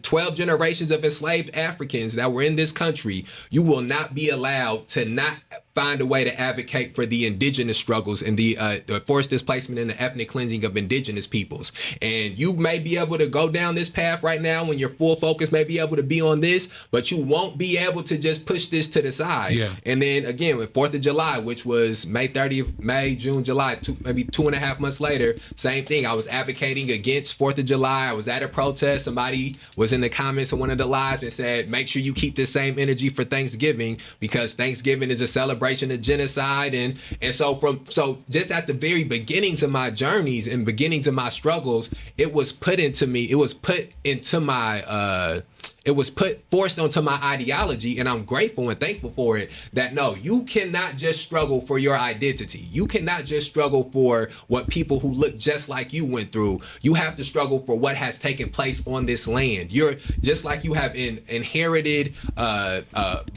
B: 12 generations of enslaved Africans that were in this country, you will not be allowed to not find a way to advocate for the indigenous struggles and the forced displacement and the ethnic cleansing of indigenous peoples. And you may be able to go down this path right now when your full focus may be able to be on this, but you won't be able to just push this to the side.
A: Yeah.
B: And then again, with 4th of July, which was May 30th, June, July, maybe 2.5 months later, same thing. I was advocating against 4th of July. I was at a protest. Somebody was in the comments of one of the lives and said, make sure you keep the same energy for Thanksgiving, because Thanksgiving is a celebration of genocide. And so just at the very beginnings of my journeys and beginnings of my struggles, it was forced onto my ideology, and I'm grateful and thankful for it, that no, you cannot just struggle for your identity. You cannot just struggle for what people who look just like you went through. You have to struggle for what has taken place on this land. You're just like you have inherited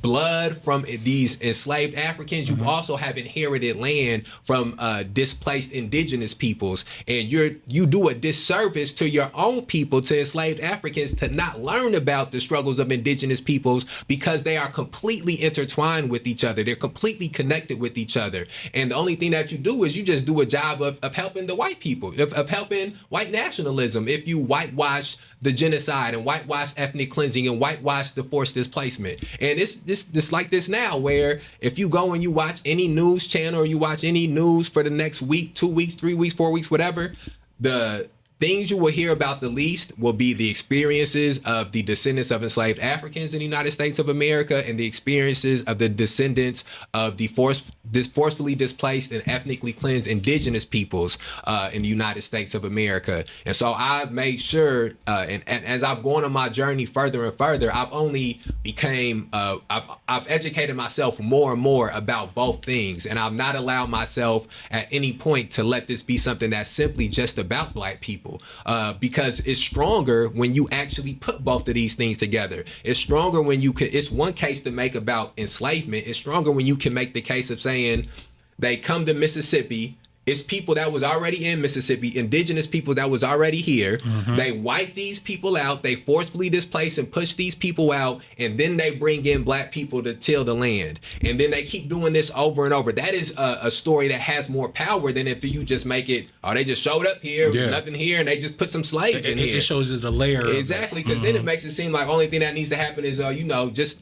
B: blood from these enslaved Africans. You also have inherited land from displaced indigenous peoples, and you do a disservice to your own people, to enslaved Africans, to not learn about the struggles of indigenous peoples, because they are completely intertwined with each other. They're completely connected with each other. And the only thing that you do is you just do a job of helping the white people, of helping white nationalism. If you whitewash the genocide and whitewash ethnic cleansing and whitewash the forced displacement. And it's like this now, where if you go and you watch any news channel or you watch any news for the next week, 2 weeks, 3 weeks, 4 weeks, whatever, things you will hear about the least will be the experiences of the descendants of enslaved Africans in the United States of America and the experiences of the descendants of the forcefully displaced and ethnically cleansed indigenous peoples in the United States of America. And so I've made sure, and as I've gone on my journey further and further, I've only became, I've educated myself more and more about both things. And I've not allowed myself at any point to let this be something that's simply just about Black people, because it's stronger when you actually put both of these things together. It's stronger when you can, it's one case to make about enslavement. It's stronger when you can make the case of saying they come to Mississippi. It's people that was already in Mississippi, indigenous people that was already here. They wipe these people out. They forcefully displace and push these people out. And then they bring in Black people to till the land. And then they keep doing this over and over. That is a story that has more power than if you just make it, oh, they just showed up here, nothing here, and they just put some slaves in here.
A: It shows you the layer.
B: Exactly, because then it makes it seem like only thing that needs to happen is, just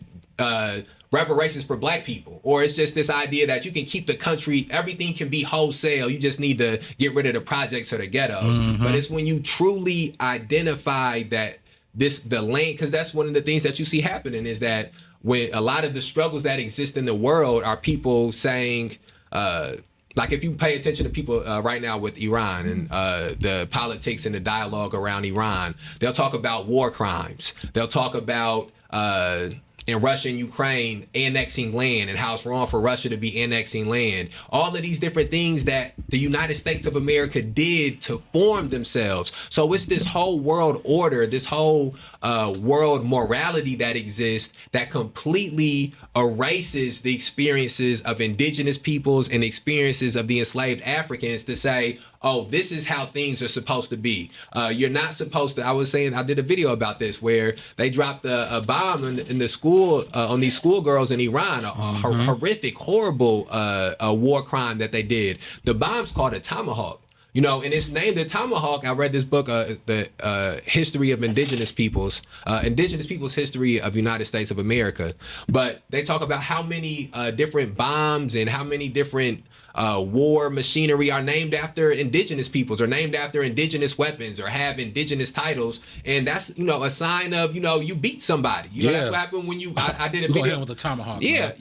B: reparations for Black people, or it's just this idea that you can keep the country, everything can be wholesale, you just need to get rid of the projects or the ghettos. But it's when you truly identify that the land, because that's one of the things that you see happening is that when a lot of the struggles that exist in the world are people saying, like if you pay attention to people right now with Iran and the politics and the dialogue around Iran, they'll talk about war crimes. They'll talk about in Russia and Ukraine annexing land and how it's wrong for Russia to be annexing land. All of these different things that the United States of America did to form themselves. So it's this whole world order, this whole world morality that exists that completely erases the experiences of indigenous peoples and experiences of the enslaved Africans to say, oh, this is how things are supposed to be. You're not supposed to, I was saying, I did a video about this where they dropped a bomb in the school, on these schoolgirls in Iran, a horrific, horrible war crime that they did. The bomb's called a tomahawk. And it's named a tomahawk. I read this book, the History of Indigenous Peoples History of the United States of America. But they talk about how many different bombs and how many different war machinery are named after indigenous peoples or named after indigenous weapons or have indigenous titles. And that's, a sign of, you beat somebody. That's what happened when I did a video
A: with the tomahawk.
B: Yeah,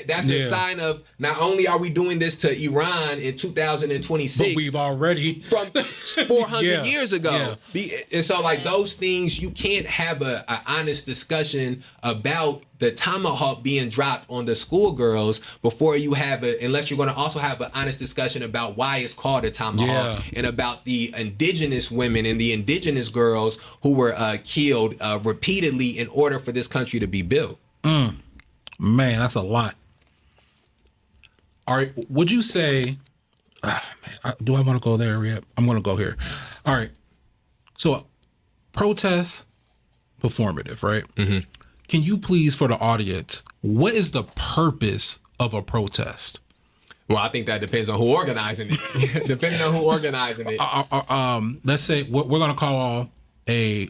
B: that's a sign of not only are we doing this to Iran in 2026,
A: but we've already
B: from 400 years ago. And so like those things, you can't have a honest discussion about the tomahawk being dropped on the schoolgirls before you have unless you're going to also have an honest discussion about why it's called a tomahawk and about the indigenous women and the indigenous girls who were killed repeatedly in order for this country to be built.
A: Man, that's a lot. All right, would you say, do I want to go there yet? I'm going to go here. All right. So protest, performative, right? Can you please, for the audience, what is the purpose of a protest?
B: Well, I think that depends on who organizing it. Depending on who organizing it.
A: Let's say we're going to call a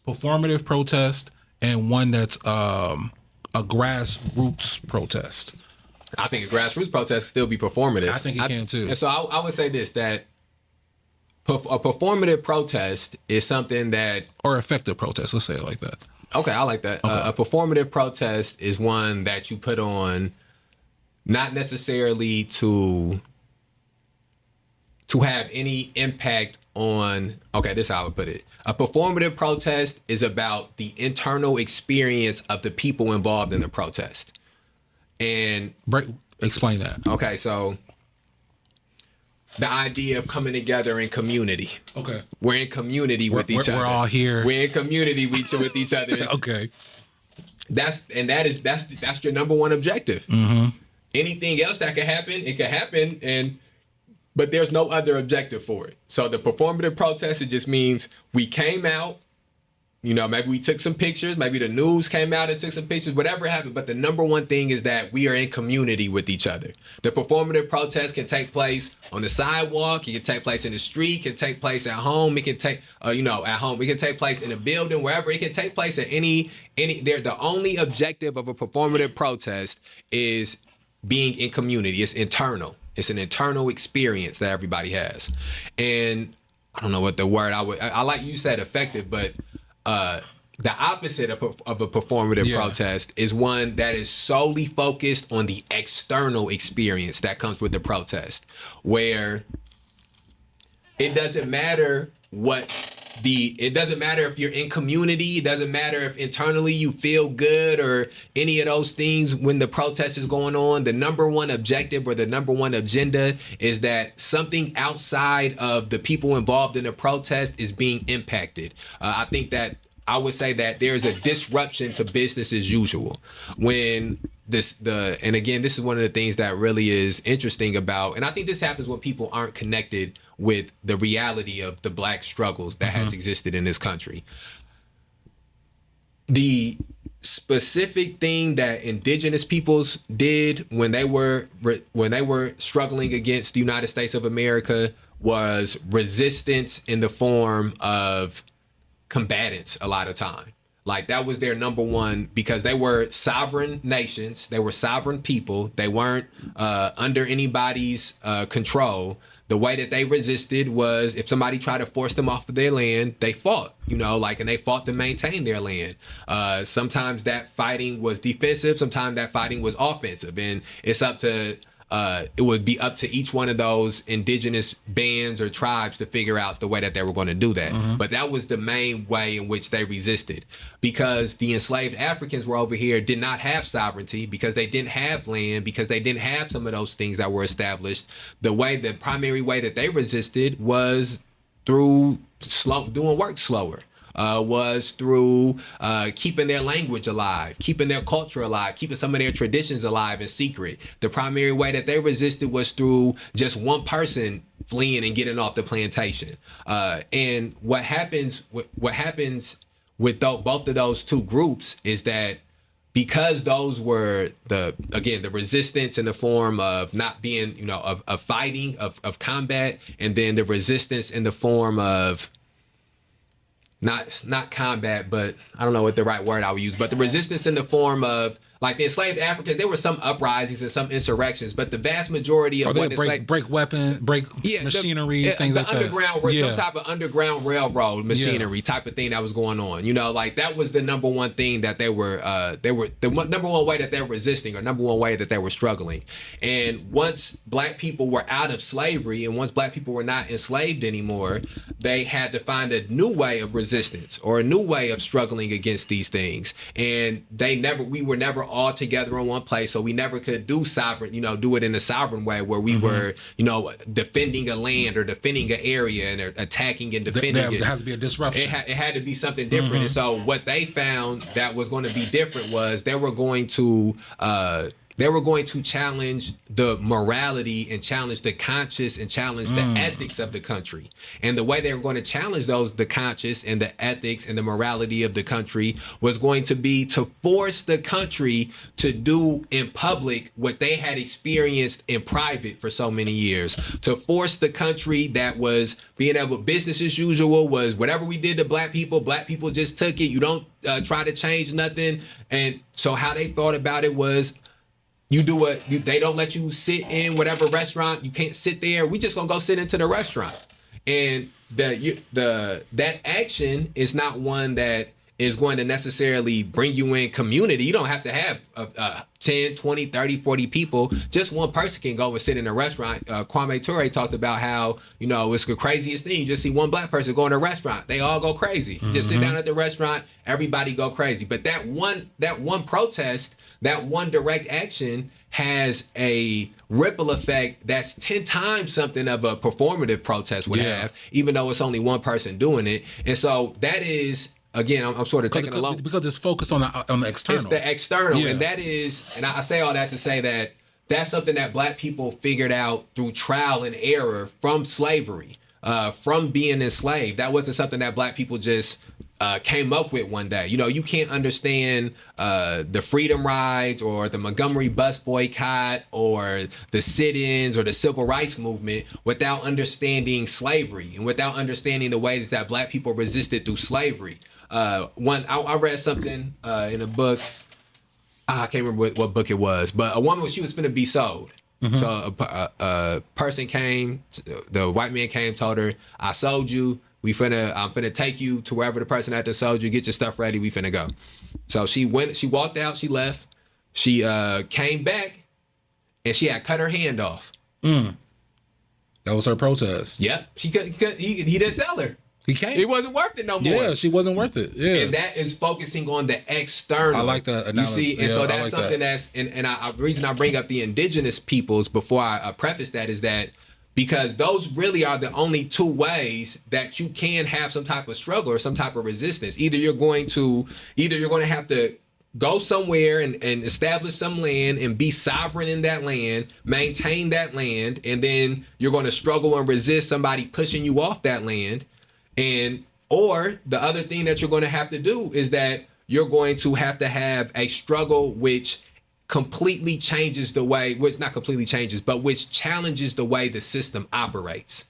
A: performative protest and one that's a grassroots protest.
B: I think a grassroots protest still be performative.
A: I think it can too.
B: And so I would say this, that a performative protest is something that...
A: Or effective protest, let's say it like that.
B: Okay, I like that. Okay. A performative protest is one that you put on not necessarily to have any impact on... Okay, this is how I would put it. A performative protest is about the internal experience of the people involved in the protest. And...
A: Explain that.
B: Okay, so... the idea of coming together in community. Okay. We're in community with each other.
A: We're all here.
B: We're in community with each other.
A: Okay.
B: That's your number one objective. Anything else that can happen, it can happen, but there's no other objective for it. So the performative protest, it just means we came out, maybe we took some pictures, maybe the news came out and took some pictures, whatever happened. But the number one thing is that we are in community with each other. The performative protest can take place on the sidewalk. It can take place in the street. It can take place at home. It can take, at home. It can take place in a building, wherever. It can take place at any. The only objective of a performative protest is being in community. It's internal. It's an internal experience that everybody has. And I don't know what the word I like you said effective, but the opposite of a performative protest is one that is solely focused on the external experience that comes with the protest, where it doesn't matter it doesn't matter if you're in community. It doesn't matter if internally you feel good or any of those things when the protest is going on. The number one objective or the number one agenda is that something outside of the people involved in the protest is being impacted. I think that I would say that there's a disruption to business as usual when and again, this is one of the things that really is interesting about, and I think this happens when people aren't connected with the reality of the Black struggles that has existed in this country. The specific thing that indigenous peoples did when they were struggling against the United States of America was resistance in the form of combatants a lot of time. Like that was their number one, because they were sovereign nations. They were sovereign people. They weren't under anybody's control. The way that they resisted was if somebody tried to force them off of their land, they fought, and they fought to maintain their land. Sometimes that fighting was defensive. Sometimes that fighting was offensive. And it's up to it would be up to each one of those indigenous bands or tribes to figure out the way that they were going to do that. But that was the main way in which they resisted, because the enslaved Africans were over here, did not have sovereignty, because they didn't have land, because they didn't have some of those things that were established. The primary way that they resisted was through doing work slower. Was through keeping their language alive, keeping their culture alive, keeping some of their traditions alive in secret. The primary way that they resisted was through just one person fleeing and getting off the plantation. And what happens with both of those two groups is that because those were the resistance in the form of not being, of fighting, of combat, and then the resistance in the form of not combat, but I don't know what the right word I would use, but the resistance in the form of, like the enslaved Africans, there were some uprisings and some insurrections, but the vast majority of
A: break machinery, things like
B: underground,
A: that.
B: Some type of underground railroad machinery type of thing that was going on. Like that was the number one thing that they were the number one way that they were resisting, or number one way that they were struggling. And once Black people were out of slavery, and once Black people were not enslaved anymore, they had to find a new way of resistance or a new way of struggling against these things. And we were never all together in one place, so we never could do do it in a sovereign way where we were, defending a land or defending an area and attacking and defending it.
A: There had to be a disruption.
B: It had to be something different. And so what they found that was going to be different was they were going to challenge the morality and challenge the conscience and challenge the ethics of the country. And the way they were going to challenge the conscience and the ethics and the morality of the country was going to be to force the country to do in public what they had experienced in private for so many years. To force the country that was being able, business as usual was whatever we did to Black people just took it. You don't try to change nothing. And so how they thought about it was, they don't let you sit in whatever restaurant. You can't sit there. We just gonna go sit into the restaurant. And that action is not one that is going to necessarily bring you in community. You don't have to have 10, 20, 30, 40 people. Just one person can go and sit in a restaurant. Kwame Ture talked about how, it's the craziest thing. You just see one Black person go in a restaurant. They all go crazy. Just sit down at the restaurant, everybody go crazy. But that one protest, that one direct action has a ripple effect that's 10 times something of a performative protest would have, even though it's only one person doing it. And so that is, again, I'm sort of taking along,
A: because it's focused on the external.
B: It's the external, and that is, and I say all that to say that that's something that Black people figured out through trial and error from slavery, from being enslaved. That wasn't something that Black people just came up with one day. You can't understand the freedom rides or the Montgomery bus boycott or the sit-ins or the civil rights movement without understanding slavery and without understanding the ways that Black people resisted through slavery. I read something in a book. I can't remember what book it was, but a woman, she was finna be sold. So a person came, the white man came, told her, I sold you. I'm finna take you to wherever the person at that sold you. Get your stuff ready. We finna go. So she walked out. She left. She came back, and she had cut her hand off.
A: That was her protest.
B: Yep. He didn't sell her.
A: He can't.
B: It wasn't worth it no more.
A: Yeah, she wasn't worth it. Yeah.
B: And that is focusing on the external.
A: I like that analogy.
B: You see, and so that's
A: like
B: something
A: that.
B: the reason I bring up the indigenous peoples before I preface that is that because those really are the only two ways that you can have some type of struggle or some type of resistance. Either you're going to have to go somewhere and establish some land and be sovereign in that land, maintain that land, and then you're going to struggle and resist somebody pushing you off that land. Or the other thing that you're going to have to do is that you're going to have a struggle which completely changes the way, which not completely changes, but which challenges the way the system operates.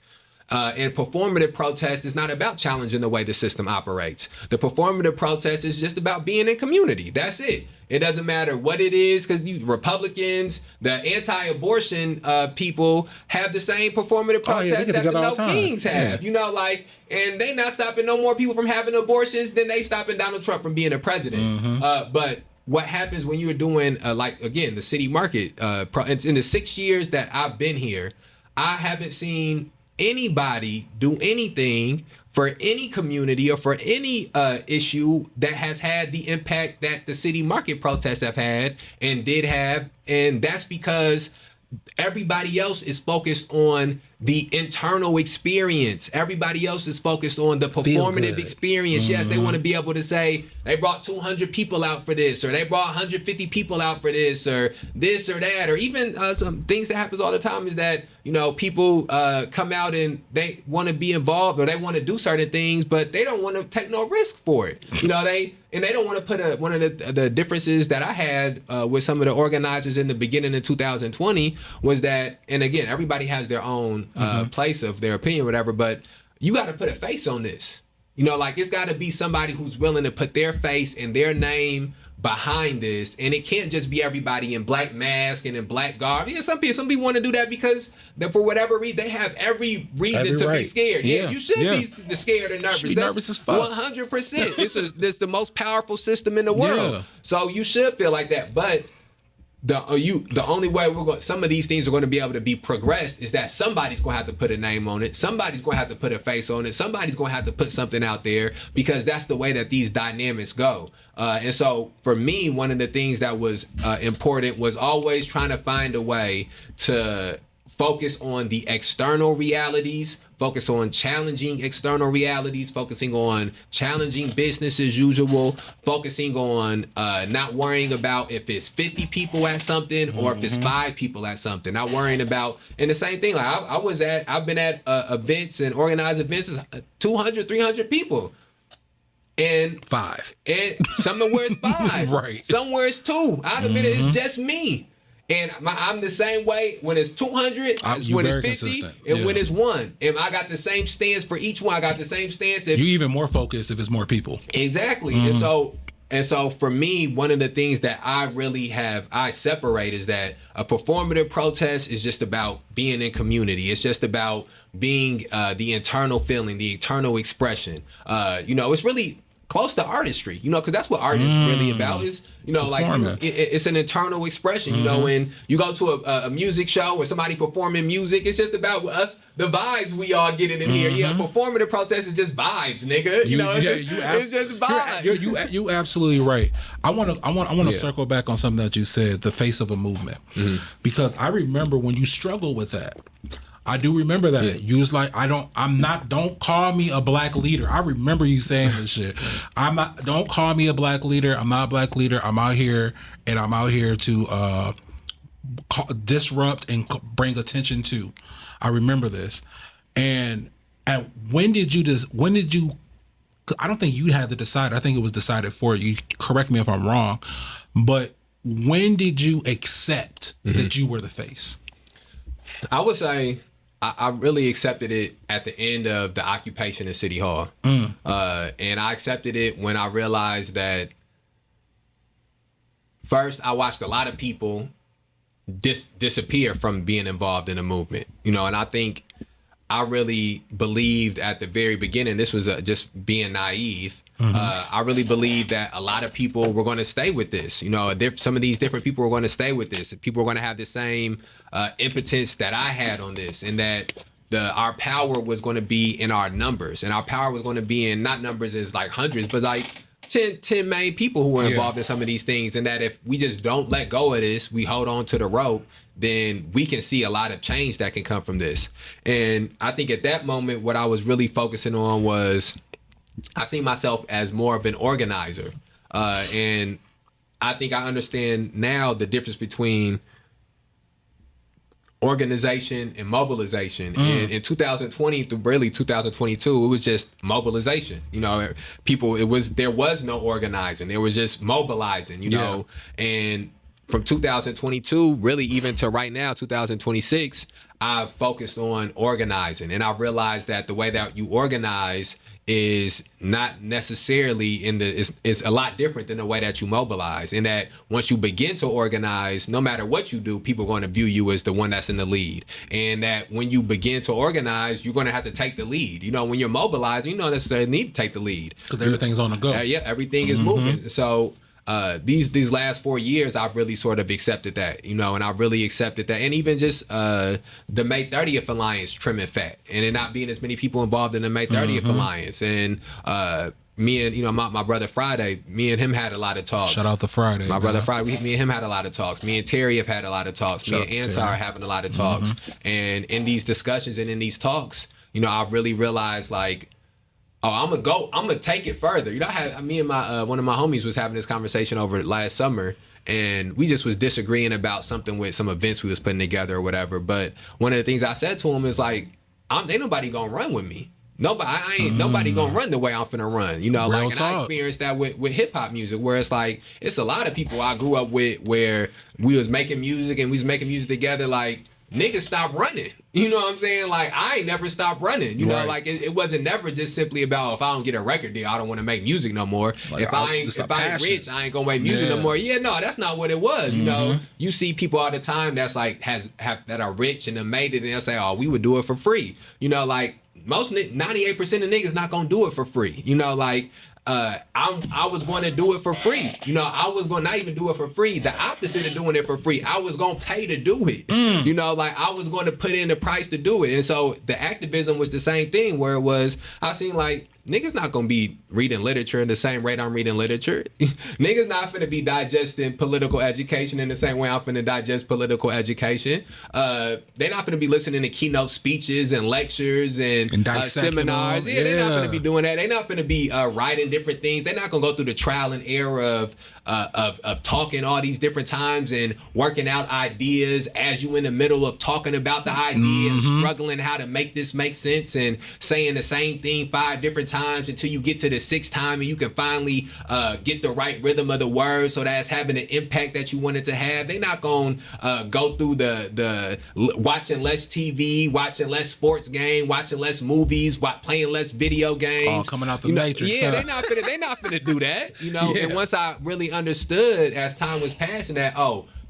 B: And performative protest is not about challenging the way the system operates. The performative protest is just about being in community. That's it. It doesn't matter what it is, because Republicans, the anti-abortion people have the same performative protest that the No Kings have. You know, like, and they not stopping no more people from having abortions than they stopping Donald Trump from being a president. But what happens when you're doing, like, again, the city market, in the 6 years that I've been here, I haven't seen anybody do anything for any community or for any issue that has had the impact that the city market protests have had and did have. And that's because everybody else is focused on the internal experience. Everybody else is focused on the performative experience. Yes, they want to be able to say they brought 200 people out for this, or they brought 150 people out for this, or this or that, or even some things that happens all the time is that, you know, people come out and they want to be involved or they want to do certain things, but they don't want to take no risk for it. You know, they don't want to put one of the differences that I had with some of the organizers in the beginning of 2020 was that, and again, everybody has their own place of their opinion, whatever, but you got to put a face on this. You know, like, it's got to be somebody who's willing to put their face and their name behind this, and it can't just be everybody in black mask and in black garb. Yeah, some people want to do that because for whatever reason they have every reason to be scared. Yeah, you should be scared and nervous.
A: Be nervous as fuck.
B: 100%. This the most powerful system in the world, so you should feel like that. But the only way some of these things are going to be able to be progressed is that somebody's going to have to put a name on it. Somebody's going to have to put a face on it. Somebody's going to have to put something out there, because that's the way that these dynamics go. And so for me, one of the things that was important was always trying to find a way to focus on the external realities, focus on challenging external realities, focusing on challenging business as usual, focusing on not worrying about if it's 50 people at something or if it's 5 people at something, not worrying about, and the same thing, like I've been at events and organized events, 200, 300 people. And
A: 5.
B: And somewhere it's 5.
A: Right. Somewhere
B: it's 2. Out of it, it's just me. And I'm the same way when it's 200, when it's 50, consistent. And when it's 1. And I got the same stance for each one. I got the same stance.
A: You're even more focused if it's more people.
B: Exactly. And so for me, one of the things that I separate is that a performative protest is just about being in community. It's just about being the internal feeling, the internal expression. It's really close to artistry, because that's what art is really about, is, like, it's an internal expression. When you go to a music show or somebody performing music, it's just about us, the vibes we all getting in here. Yeah, performative protest is just vibes, nigga. It's just vibes.
A: You absolutely right. I want to circle back on something that you said, the face of a movement, because I remember when you struggled with that. I do remember that. Yeah. You was like, don't call me a black leader. I remember you saying this shit. Don't call me a black leader. I'm not a black leader. I'm out here to disrupt and bring attention to. I remember this. And when did you, I don't think you had to decide. I think it was decided for you. Correct me if I'm wrong. But when did you accept that you were the face?
B: I would say I really accepted it at the end of the occupation of City Hall. And I accepted it when I realized that, first, I watched a lot of people disappear from being involved in a movement, and I think I really believed at the very beginning, this was just being naive. I really believed that a lot of people were going to stay with this. Some of these different people were going to stay with this. People were going to have the same impotence that I had on this, and that our power was going to be in our numbers, and our power was going to be in not numbers as like hundreds, but like 10 main people who were involved in some of these things. And that if we just don't let go of this, we hold on to the rope, then we can see a lot of change that can come from this. And I think at that moment, what I was really focusing on was I see myself as more of an organizer. And I think I understand now the difference between organization and mobilization. And in 2020 through really 2022, it was just mobilization. There was no organizing. There was just mobilizing, and from 2022, really even to right now, 2026, I've focused on organizing. And I realized that the way that you organize is not necessarily is a lot different than the way that you mobilize. And that once you begin to organize, no matter what you do, people are going to view you as the one that's in the lead. And that when you begin to organize, you're going to have to take the lead. When you're mobilizing, you don't necessarily need to take the lead.
A: Because everything's on the go.
B: Everything is moving. So these last 4 years, I've really sort of accepted that, and I really accepted that. And even just the May 30th Alliance trimming fat, and it not being as many people involved in the May 30th Alliance. And me and, my brother Friday, me and him had a lot of talks.
A: Shout out to Friday.
B: My brother Friday, me and him had a lot of talks. Me and Terry have had a lot of talks. Me and Antar are having a lot of talks. And in these discussions and in these talks, I really realized like, I'm gonna take it further. Me and my one of my homies was having this conversation over last summer, and we just was disagreeing about something with some events we was putting together or whatever. But one of the things I said to him is like, ain't nobody gonna run with me. Nobody gonna run the way I'm finna run. And I experienced that with hip hop music, where it's like, it's a lot of people I grew up with where we was making music and we was making music together, like, niggas stop running. You know what I'm saying? Like, I ain't never stopped running. Like it wasn't never just simply about, if I don't get a record deal, I don't want to make music no more. Like, if I ain't rich, I ain't gonna make music no more. Yeah, no, that's not what it was. You see people all the time that's like that are rich and have made it, and they'll say, oh, we would do it for free. Like most 98% of niggas not gonna do it for free. I was going to do it for free. I was going to not even do it for free. The opposite of doing it for free, I was going to pay to do it. I was going to put in the price to do it. And so the activism was the same thing, where it was, I seen like, niggas not gonna be reading literature in the same rate I'm reading literature. Niggas not finna be digesting political education in the same way I'm finna digest political education. They not finna be listening to keynote speeches and lectures and seminars. They're not finna be doing that. They not finna be writing different things. They're not gonna go through the trial and error of talking all these different times and working out ideas as you in the middle of talking about the idea and struggling how to make this make sense and saying the same thing 5 different times until you get to the 6th time and you can finally get the right rhythm of the words so that's having an impact that you wanted to have. They're not going to go through the watching less TV, watching less sports game, watching less movies, playing less video games.
A: All coming out the Matrix.
B: Yeah, they're not finna do that. And once I really understood as time was passing that,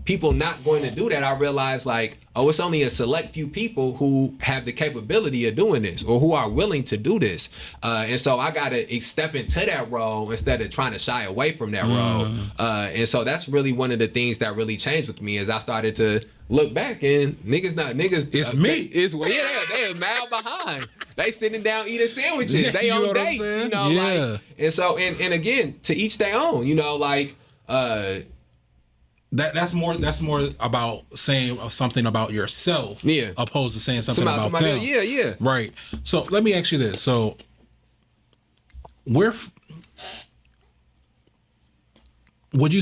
B: people not going to do that, I realized like, it's only a select few people who have the capability of doing this or who are willing to do this. And so I got to step into that role instead of trying to shy away from that role. And so that's really one of the things that really changed with me as I started to look back and niggas.
A: It's me.
B: They a mile behind. They sitting down eating sandwiches. They on dates, like, and so, and again, to each their own,
A: That's more about saying something about yourself, opposed to saying something about them.
B: Yeah.
A: Right. So let me ask you this: so, would you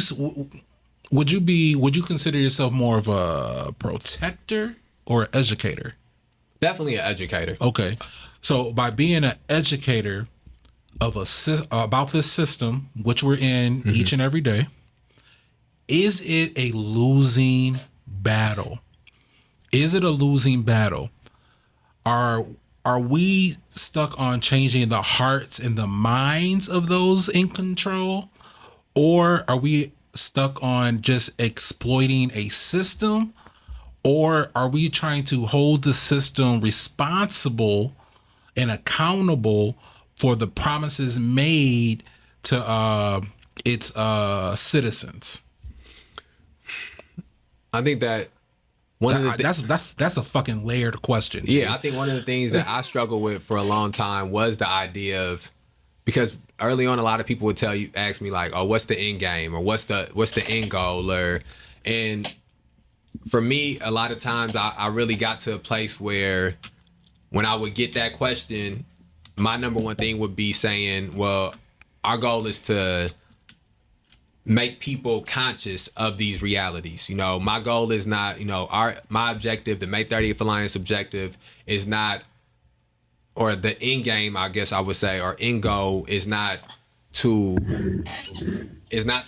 A: consider yourself more of a protector or an educator?
B: Definitely an educator.
A: Okay. So by being an educator about this system, which we're in each and every day, is it a losing battle? Is it a losing battle? Are we stuck on changing the hearts and the minds of those in control? Or are we stuck on just exploiting a system Or are we trying to hold the system responsible and accountable for the promises made to its citizens?
B: I think that
A: that's a fucking layered question. G.
B: Yeah, I think one of the things that I struggled with for a long time was the idea of, because early on a lot of people would ask me like, oh, what's the end game, or what's the end goal, and for me, a lot of times I really got to a place where when I would get that question, my number one thing would be saying, well, our goal is to make people conscious of these realities. You know, my goal is not, my objective, the May 30th Alliance objective is not, or the end game, I guess I would say, or end goal is not to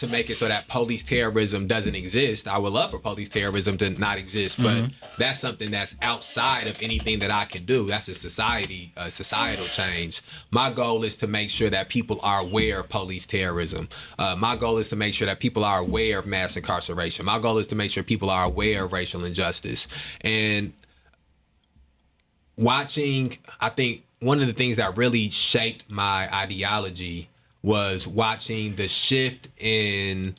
B: make it so that police terrorism doesn't exist. I would love for police terrorism to not exist, but that's something that's outside of anything that I can do. That's a societal change. My goal is to make sure that people are aware of police terrorism. My goal is to make sure that people are aware of mass incarceration. My goal is to make sure people are aware of racial injustice. And I think one of the things that really shaped my ideology was watching the shift in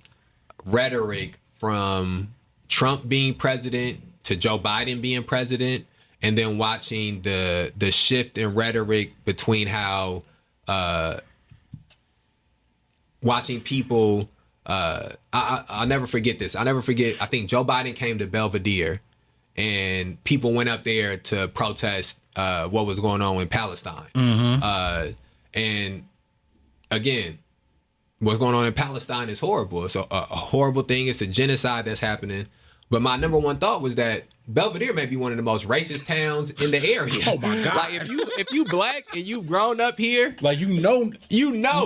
B: rhetoric from Trump being president to Joe Biden being president, and then watching the shift in rhetoric between how watching people. I'll never forget this. I think Joe Biden came to Belvedere, and people went up there to protest what was going on in Palestine, and again, what's going on in Palestine is horrible. It's a horrible thing. It's a genocide that's happening. But my number one thought was that Belvedere may be one of the most racist towns in the area.
A: Oh my God!
B: Like if you black and you've grown up here,
A: like you know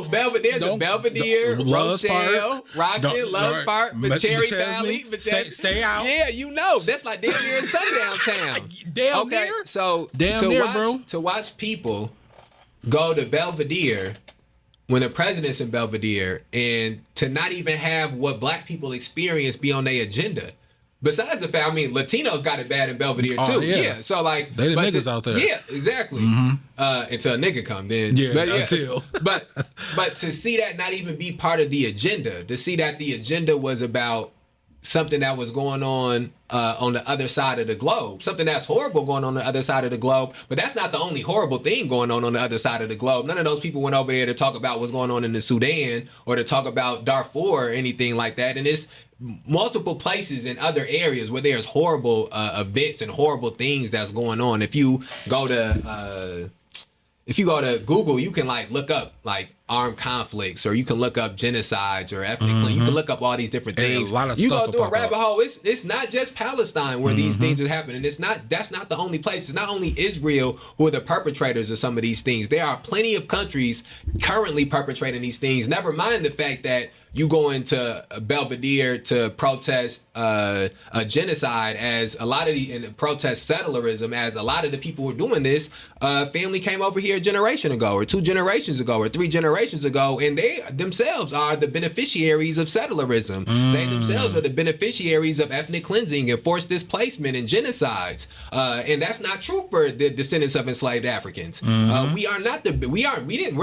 B: Belvedere. There's a Belvedere, Rochelle, Rockton, Love Park, Cherry Valley.
A: Stay out.
B: Yeah, that's like damn near sundown town.
A: Damn near.
B: So
A: bro.
B: To watch people go to Belvedere when the president's in Belvedere, and to not even have what black people experience be on their agenda. Besides the fact, Latinos got it bad in Belvedere too. Yeah. So like,
A: they the niggas out there.
B: Yeah, exactly. Until a nigga come then.
A: Until.
B: But to see that not even be part of the agenda, to see that the agenda was about something that was going on the other side of the globe, something that's horrible going on the other side of the globe, but that's not the only horrible thing going on the other side of the globe. None of those people went over there to talk about what's going on in the Sudan or to talk about Darfur or anything like that. And it's multiple places in other areas where there's horrible events and horrible things that's going on. If you go to Google, you can like look up like armed conflicts, or you can look up genocides or ethnic cleansing. You can look up all these different things.
A: A lot of
B: you
A: stuff
B: go through a rabbit hole. It's not just Palestine where these things are happening. That's not the only place. It's not only Israel who are the perpetrators of some of these things. There are plenty of countries currently perpetrating these things. Never mind the fact that you go into Belvedere to protest a genocide, as a lot of and protest settlerism, as a lot of the people who are doing this family came over here a generation ago, or 2 generations ago, or 3 generations ago, and they themselves are the beneficiaries of settlerism. They themselves are the beneficiaries of ethnic cleansing and forced displacement and genocides. And that's not true for the descendants of enslaved Africans. We're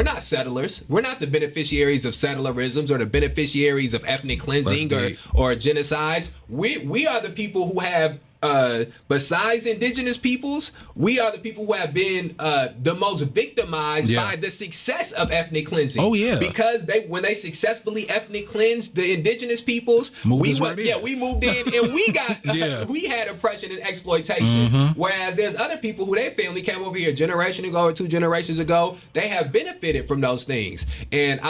B: not settlers. We're not the beneficiaries of settlerisms or the beneficiaries of ethnic cleansing or genocides. We are the people who have, besides indigenous peoples, we are the people who have been the most victimized by the success of ethnic cleansing.
A: Oh yeah,
B: because when they successfully ethnic cleansed the indigenous peoples, we moved in and we got we had oppression and exploitation. Whereas there's other people who their family came over here a generation ago or 2 generations ago, they have benefited from those things. And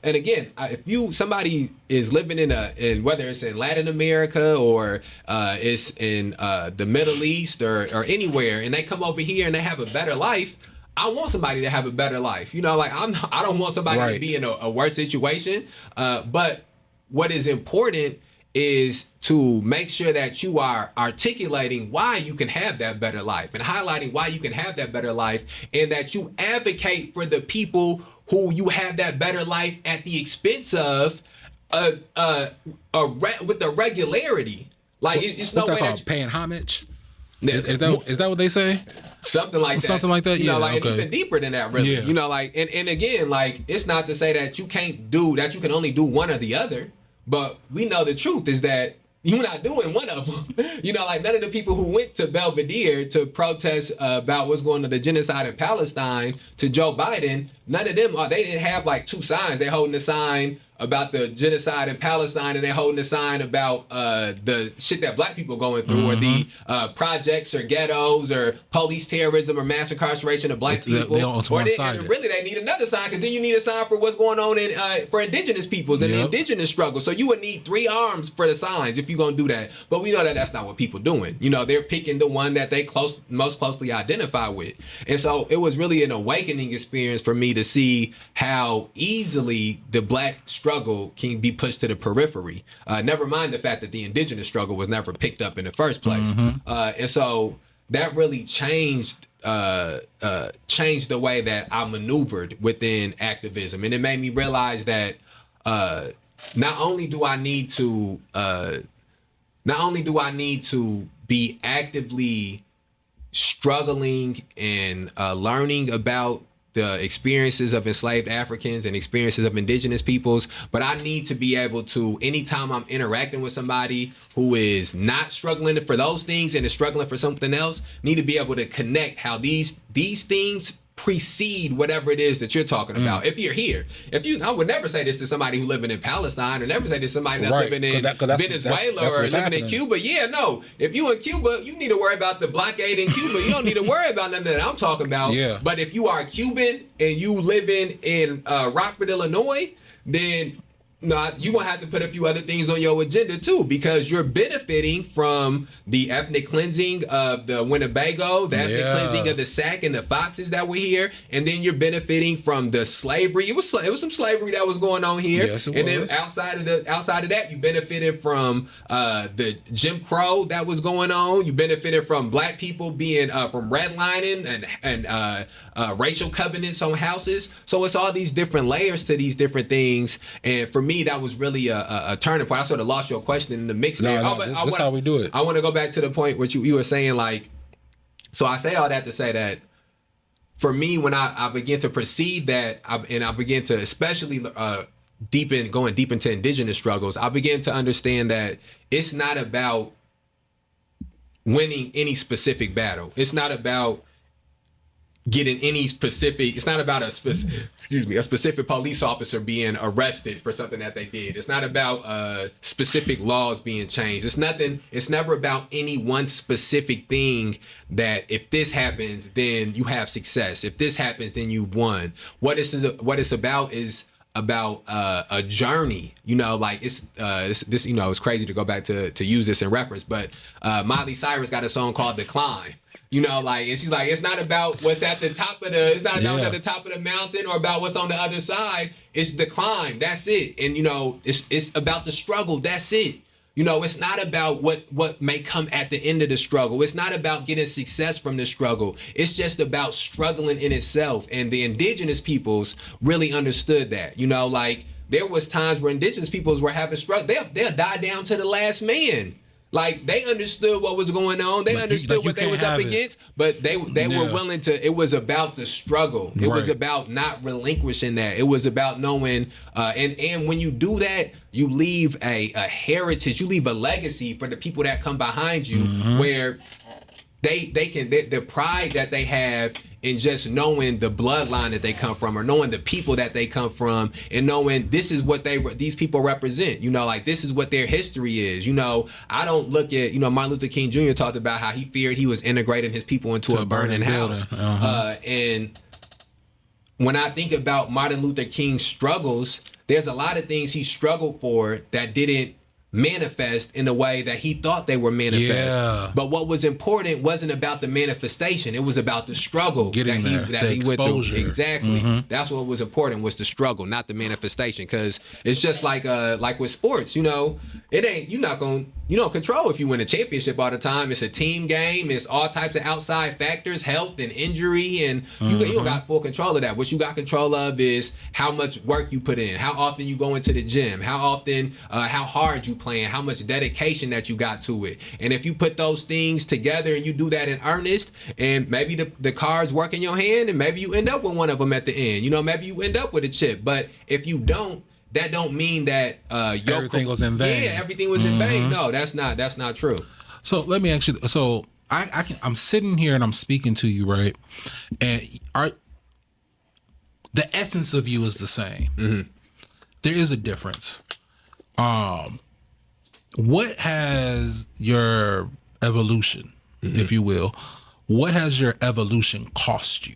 B: again, if somebody is living in whether it's in Latin America or it's in the Middle East or anywhere, and they come over here and they have a better life, I want somebody to have a better life. I don't want somebody to be in a worse situation. But what is important is to make sure that you are articulating why you can have that better life and highlighting why you can have that better life, and that you advocate for the people who you have that better life at the expense of with the regularity. Like it's
A: What's
B: no
A: that
B: way
A: called?
B: that
A: Paying homage?
B: Yeah,
A: Is that what they say?
B: something like that.
A: Something like that.
B: You
A: Yeah.
B: know, like
A: Okay.
B: and even deeper than that, really.
A: Yeah.
B: You know, like and again, like it's not to say that you can't do that. You can only do one or the other. But we know the truth is that you're not doing one of them. You know, like none of the people who went to Belvedere to protest about what's going on the genocide in Palestine to Joe Biden, none of them they didn't have like two signs. They're holding the sign about the genocide in Palestine and they're holding a sign about the shit that black people going through or the projects or ghettos or police terrorism or mass incarceration of black people. And really they need another sign because then you need a sign for what's going on in for indigenous peoples and the indigenous struggle. So you would need three arms for the signs if you're going to do that. But we know that that's not what people doing. You know, they're picking the one that they most closely identify with. And so it was really an awakening experience for me to see how easily the black struggle can be pushed to the periphery. Never mind the fact that the indigenous struggle was never picked up in the first place. And so that really changed the way that I maneuvered within activism. And it made me realize that not only do I need to be actively struggling and learning about the experiences of enslaved Africans and experiences of indigenous peoples, but I need to be able to, anytime I'm interacting with somebody who is not struggling for those things and is struggling for something else, need to be able to connect how these things precede whatever it is that you're talking about. If you're here, I would never say this to somebody who living in Palestine, or never say this to somebody that's living in Venezuela or living in Cuba. Yeah, no. If you in Cuba, you need to worry about the blockade in Cuba. You don't need to worry about nothing that I'm talking about.
A: Yeah.
B: But if you are Cuban and you living in Rockford, Illinois, then you're going to have to put a few other things on your agenda too, because you're benefiting from the ethnic cleansing of the Winnebago, the ethnic cleansing of the Sac and the Foxes that were here, and then you're benefiting from the slavery. It was some slavery that was going on here.
A: Yes, it
B: and
A: was.
B: then outside of that, you benefited from the Jim Crow that was going on. You benefited from black people being from redlining and racial covenants on houses. So it's all these different layers to these different things. And for me, that was really a turning point. I sort of lost your question in the mix there.
A: That's how we do it.
B: I want to go back to the point where you were saying, like, so I say all that to say that for me, when I begin to perceive that, I begin to especially going deep into indigenous struggles, I begin to understand that it's not about winning any specific battle. It's not about getting any specific, it's not about a specific police officer being arrested for something that they did. It's not about specific laws being changed. It's never about any one specific thing that if this happens, then you have success. If this happens, then you've won. What it's about is about a journey. You know, like it's this, you know, it's crazy to go back to use this in reference, but Miley Cyrus got a song called Decline. You know, like, and she's like, it's not about what's at the top of the, it's not about what's at the top of the mountain or about what's on the other side. It's the climb. That's it. And, you know, it's about the struggle. That's it. You know, it's not about what may come at the end of the struggle. It's not about getting success from the struggle. It's just about struggling in itself. And the indigenous peoples really understood that. You know, like, there was times where indigenous peoples were having struggle. They'll die down to the last man. Like, they understood what was going on. They understood what they was up against, but they were willing to, it was about the struggle. It was about not relinquishing that. It was about knowing, and when you do that, you leave a heritage, you leave a legacy for the people that come behind you, where the pride that they have in just knowing the bloodline that they come from, or knowing the people that they come from, and knowing this is what these people represent. You know, like, this is what their history is. You know, I don't look at, you know, Martin Luther King Jr. talked about how he feared he was integrating his people into a burning house. And when I think about Martin Luther King's struggles, there's a lot of things he struggled for that didn't manifest in the way that he thought they were manifest. But what was important wasn't about the manifestation. It was about the struggle that he went through. Exactly. That's what was important, was the struggle, not the manifestation. Because it's just like with sports, you know, it ain't, you're not going to you don't control if you win a championship all the time. It's a team game. It's all types of outside factors, health and injury, and you don't got full control of that. What you got control of is how much work you put in, how often you go into the gym, how often, how hard you playing, how much dedication that you got to it. And if you put those things together and you do that in earnest, and maybe the cards work in your hand, and maybe you end up with one of them at the end. You know, maybe you end up with a chip. But if you don't, that don't mean that
A: everything was in vain.
B: Yeah, everything was in vain. No, that's not true.
A: So let me ask you. So I'm sitting here and I'm speaking to you, right? And the essence of you is the same. There is a difference. What has your evolution, if you will, what has your evolution cost you?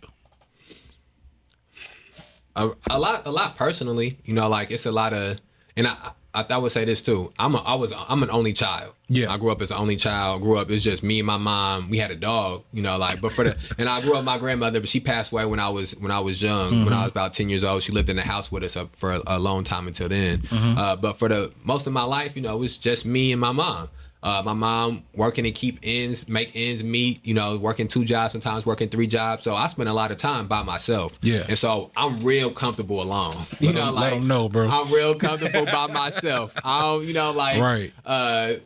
B: A lot personally, you know, like it's a lot of, and I would say this too. I'm an only child.
A: Yeah.
B: I grew up as an only child. It's just me and my mom. We had a dog, you know, like, but and I grew up with my grandmother, but she passed away when I was young, when I was about 10 years old. She lived in the house with us for a long time until then. But for the most of my life, you know, it was just me and my mom. My mom working to make ends meet, you know, working 2 jobs, sometimes working 3 jobs. So I spent a lot of time by myself.
A: Yeah.
B: And so I'm real comfortable alone.
A: Let them know, bro.
B: I'm real comfortable by myself. I don't, you know, like,
A: right.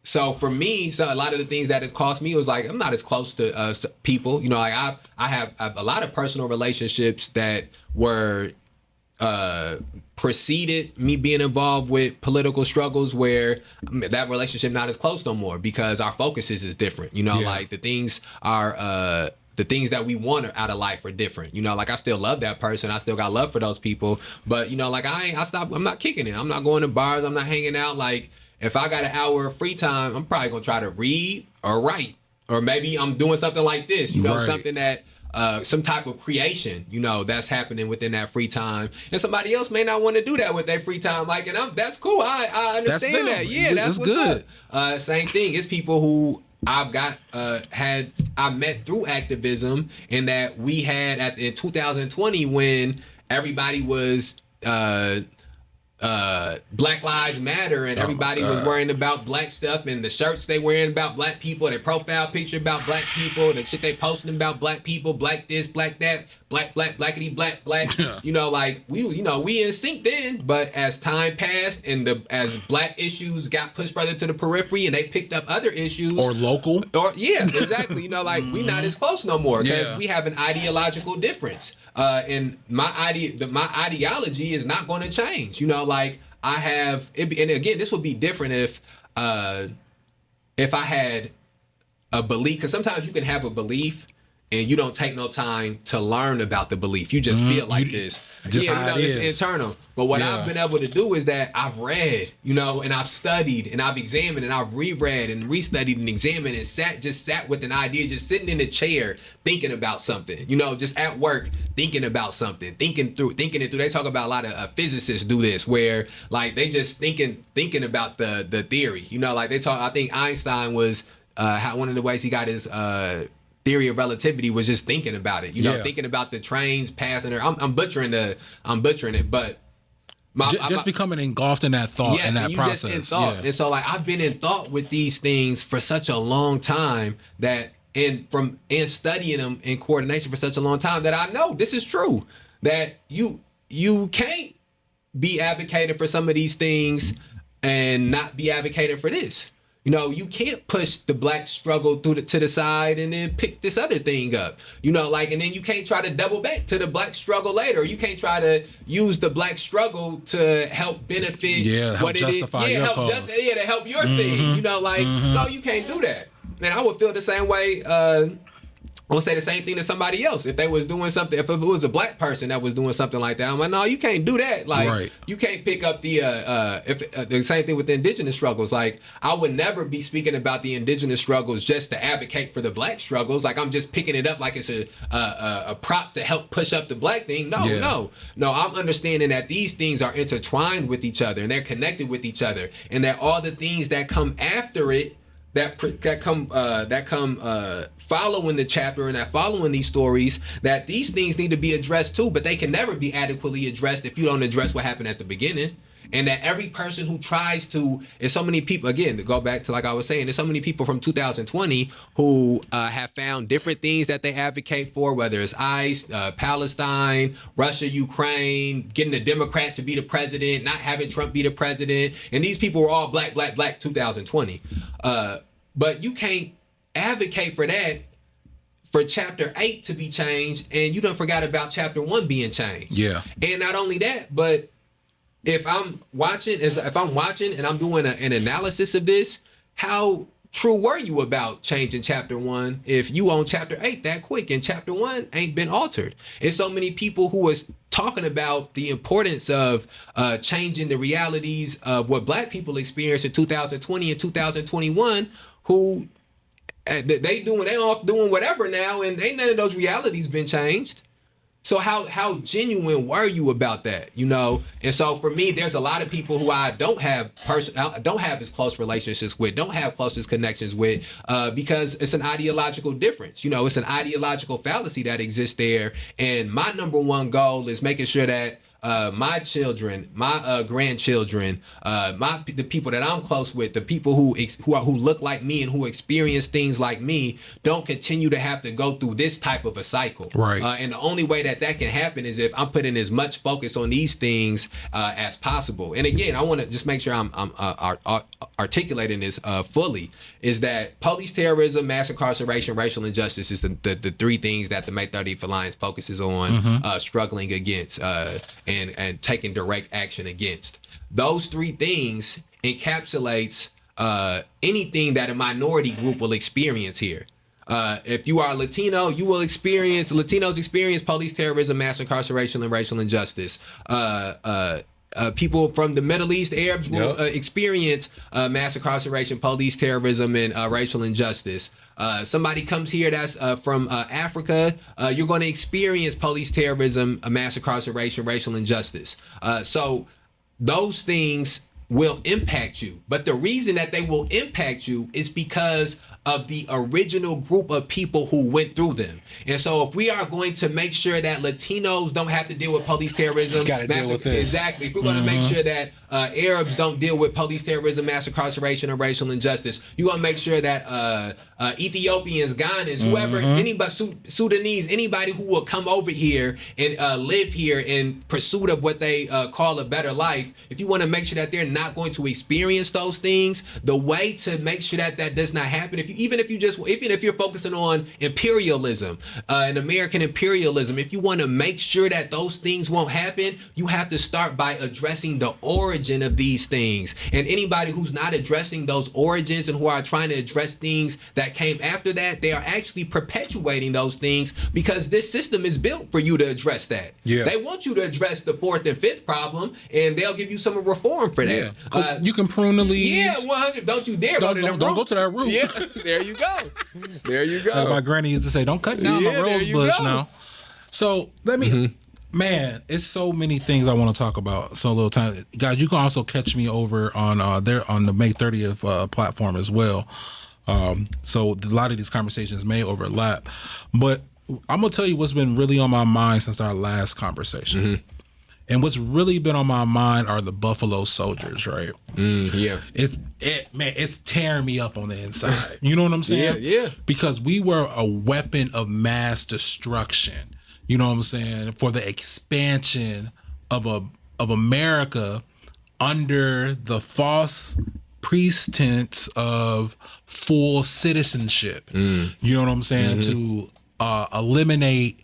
B: So for me, a lot of the things that it cost me was like, I'm not as close to people, you know, like I have a lot of personal relationships that were, preceded me being involved with political struggles where that relationship not as close no more because our focuses is different. You know, like the things that we want out of life are different. You know, like I still love that person. I still got love for those people. But, you know, like I'm not kicking it. I'm not going to bars. I'm not hanging out. Like if I got an hour of free time, I'm probably going to try to read or write. Or maybe I'm doing something like this, you know, something that some type of creation, you know, that's happening within that free time. And somebody else may not want to do that with their free time. Like, and that's cool. I understand that. Yeah, that's what's good. Same thing. It's people who I've I met through activism, and that we had in 2020 when everybody was Black Lives Matter and everybody was worrying about black stuff, and the shirts they wearing about black people, their profile picture about black people, the shit they posting about black people, black this, black that, blackity, black. You know, like we in sync then, but as time passed and as black issues got pushed further to the periphery and they picked up other issues
A: or local,
B: exactly. You know, like we not as close no more because we have an ideological difference. And my ideology is not going to change. You know, like I have, and again, this would be different if I had a belief, because sometimes you can have a belief and you don't take no time to learn about the belief. You just feel like this.
A: Just how it is.
B: It's internal. But what I've been able to do is that I've read, you know, and I've studied and I've examined and I've reread and restudied and examined and sat with an idea, just sitting in a chair thinking about something, you know, just at work thinking about something, thinking it through. They talk about a lot of physicists do this, where like they just thinking about the theory, you know, like I think Einstein was one of the ways he got his theory of relativity was just thinking about it, you know, thinking about the trains passing her. I'm butchering it, but
A: becoming engulfed in that thought and that process.
B: Just in thought. And so like I've been in thought with these things for such a long time and studying them in coordination for such a long time that I know this is true, that you can't be advocating for some of these things and not be advocating for this. You know, you can't push the black struggle to the side and then pick this other thing up. You know, like, and then you can't try to double back to the black struggle later. You can't try to use the black struggle to help benefit
A: help justify your cause.
B: To help your thing. You know, like, no, you can't do that. And I would feel the same way. I would say the same thing to somebody else if they was doing something. If it was a black person that was doing something like that, I'm like, no, you can't do that. Like, you can't pick up the same thing with the indigenous struggles. Like, I would never be speaking about the indigenous struggles just to advocate for the black struggles. Like, I'm just picking it up like it's a prop to help push up the black thing. No. I'm understanding that these things are intertwined with each other and they're connected with each other, and that all the things that come after it, that come following the chapter and that following these stories, that these things need to be addressed too, but they can never be adequately addressed if you don't address what happened at the beginning. and that every person who tries to, there's so many people, again, to go back to like I was saying, there's so many people from 2020 who have found different things that they advocate for, whether it's ICE, Palestine, Russia, Ukraine, getting a Democrat to be the president, not having Trump be the president. And these people were all black, 2020. But you can't advocate for that, for chapter 8 to be changed, and you done forgot about chapter 1 being changed.
A: Yeah.
B: And not only that, but if I'm watching and I'm doing an analysis of this, how true were you about changing chapter 1 if you on chapter 8 that quick and chapter 1 ain't been altered? And so many people who was talking about the importance of changing the realities of what black people experienced in 2020 and 2021, who they off doing whatever now, and ain't none of those realities been changed. So how genuine were you about that, you know? And so for me, there's a lot of people who I don't have as close relationships with, don't have closest connections with, because it's an ideological difference. You know, it's an ideological fallacy that exists there. And my number one goal is making sure that my children, my grandchildren, the people that I'm close with, the people who look like me and who experience things like me, don't continue to have to go through this type of a cycle.
A: Right.
B: And the only way that can happen is if I'm putting as much focus on these things as possible. And again, I want to just make sure I'm articulating this fully. Is that police terrorism, mass incarceration, racial injustice is the three things that the May 30th Alliance focuses on, struggling against. And taking direct action against. Those three things encapsulates anything that a minority group will experience here. If you are Latino, Latinos experience police terrorism, mass incarceration, and racial injustice. People from the Middle East, Arabs will experience mass incarceration, police terrorism, and racial injustice. Somebody comes here that's from Africa, you're going to experience police terrorism, mass incarceration, racial injustice. So those things will impact you. But the reason that they will impact you is because of the original group of people who went through them. And so if we are going to make sure that Latinos don't have to deal with police terrorism,
A: deal with this.
B: Exactly. If we're going to make sure that Arabs don't deal with police terrorism, mass incarceration, or racial injustice, you're going to make sure that Ethiopians, Ghanaians, whoever, anybody, Sudanese, anybody who will come over here and live here in pursuit of what they call a better life, if you want to make sure that they're not going to experience those things, the way to make sure that does not happen, even if you're focusing on imperialism and American imperialism, if you want to make sure that those things won't happen, you have to start by addressing the origin of these things. And anybody who's not addressing those origins and who are trying to address things that came after that, they are actually perpetuating those things, because this system is built for you to address that.
A: Yeah.
B: They want you to address the fourth and fifth problem, and they'll give you some reform for that.
A: Yeah. You can prune the leaves.
B: Yeah, 100. Don't you dare go to that root.
A: Don't go to that root.
B: Yeah, there you go. There you go.
A: Like my granny used to say, don't cut down my rose bush now. So let me, man, it's so many things I want to talk about. So a little time. Guys, you can also catch me over on on the May 30th platform as well. So a lot of these conversations may overlap. But I'm going to tell you what's been really on my mind since our last conversation. And what's really been on my mind are the Buffalo Soldiers, right?
B: Yeah.
A: It's tearing me up on the inside. You know what I'm saying?
B: Yeah.
A: Because we were a weapon of mass destruction. You know what I'm saying? For the expansion of America under the false pretense of full citizenship. You know what I'm saying? To eliminate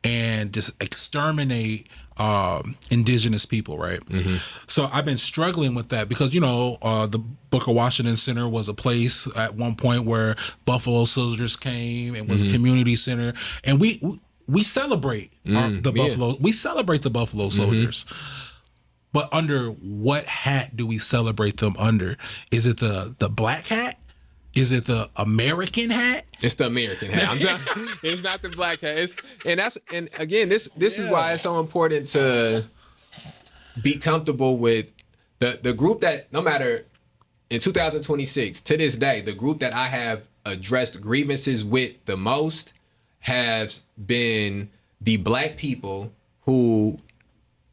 A: and just exterminate indigenous people, right? So I've been struggling with that because, you know, the Booker Washington Center was a place at one point where Buffalo Soldiers came and was a community center, and we celebrate we celebrate the Buffalo Soldiers. But under what hat do we celebrate them under? Is it the black hat? Is it the American hat?
B: It's the American hat. It's not the black hat. And again, this is why it's so important to be comfortable with the group that, no matter in 2026 to this day, the group that I have addressed grievances with the most has been the black people who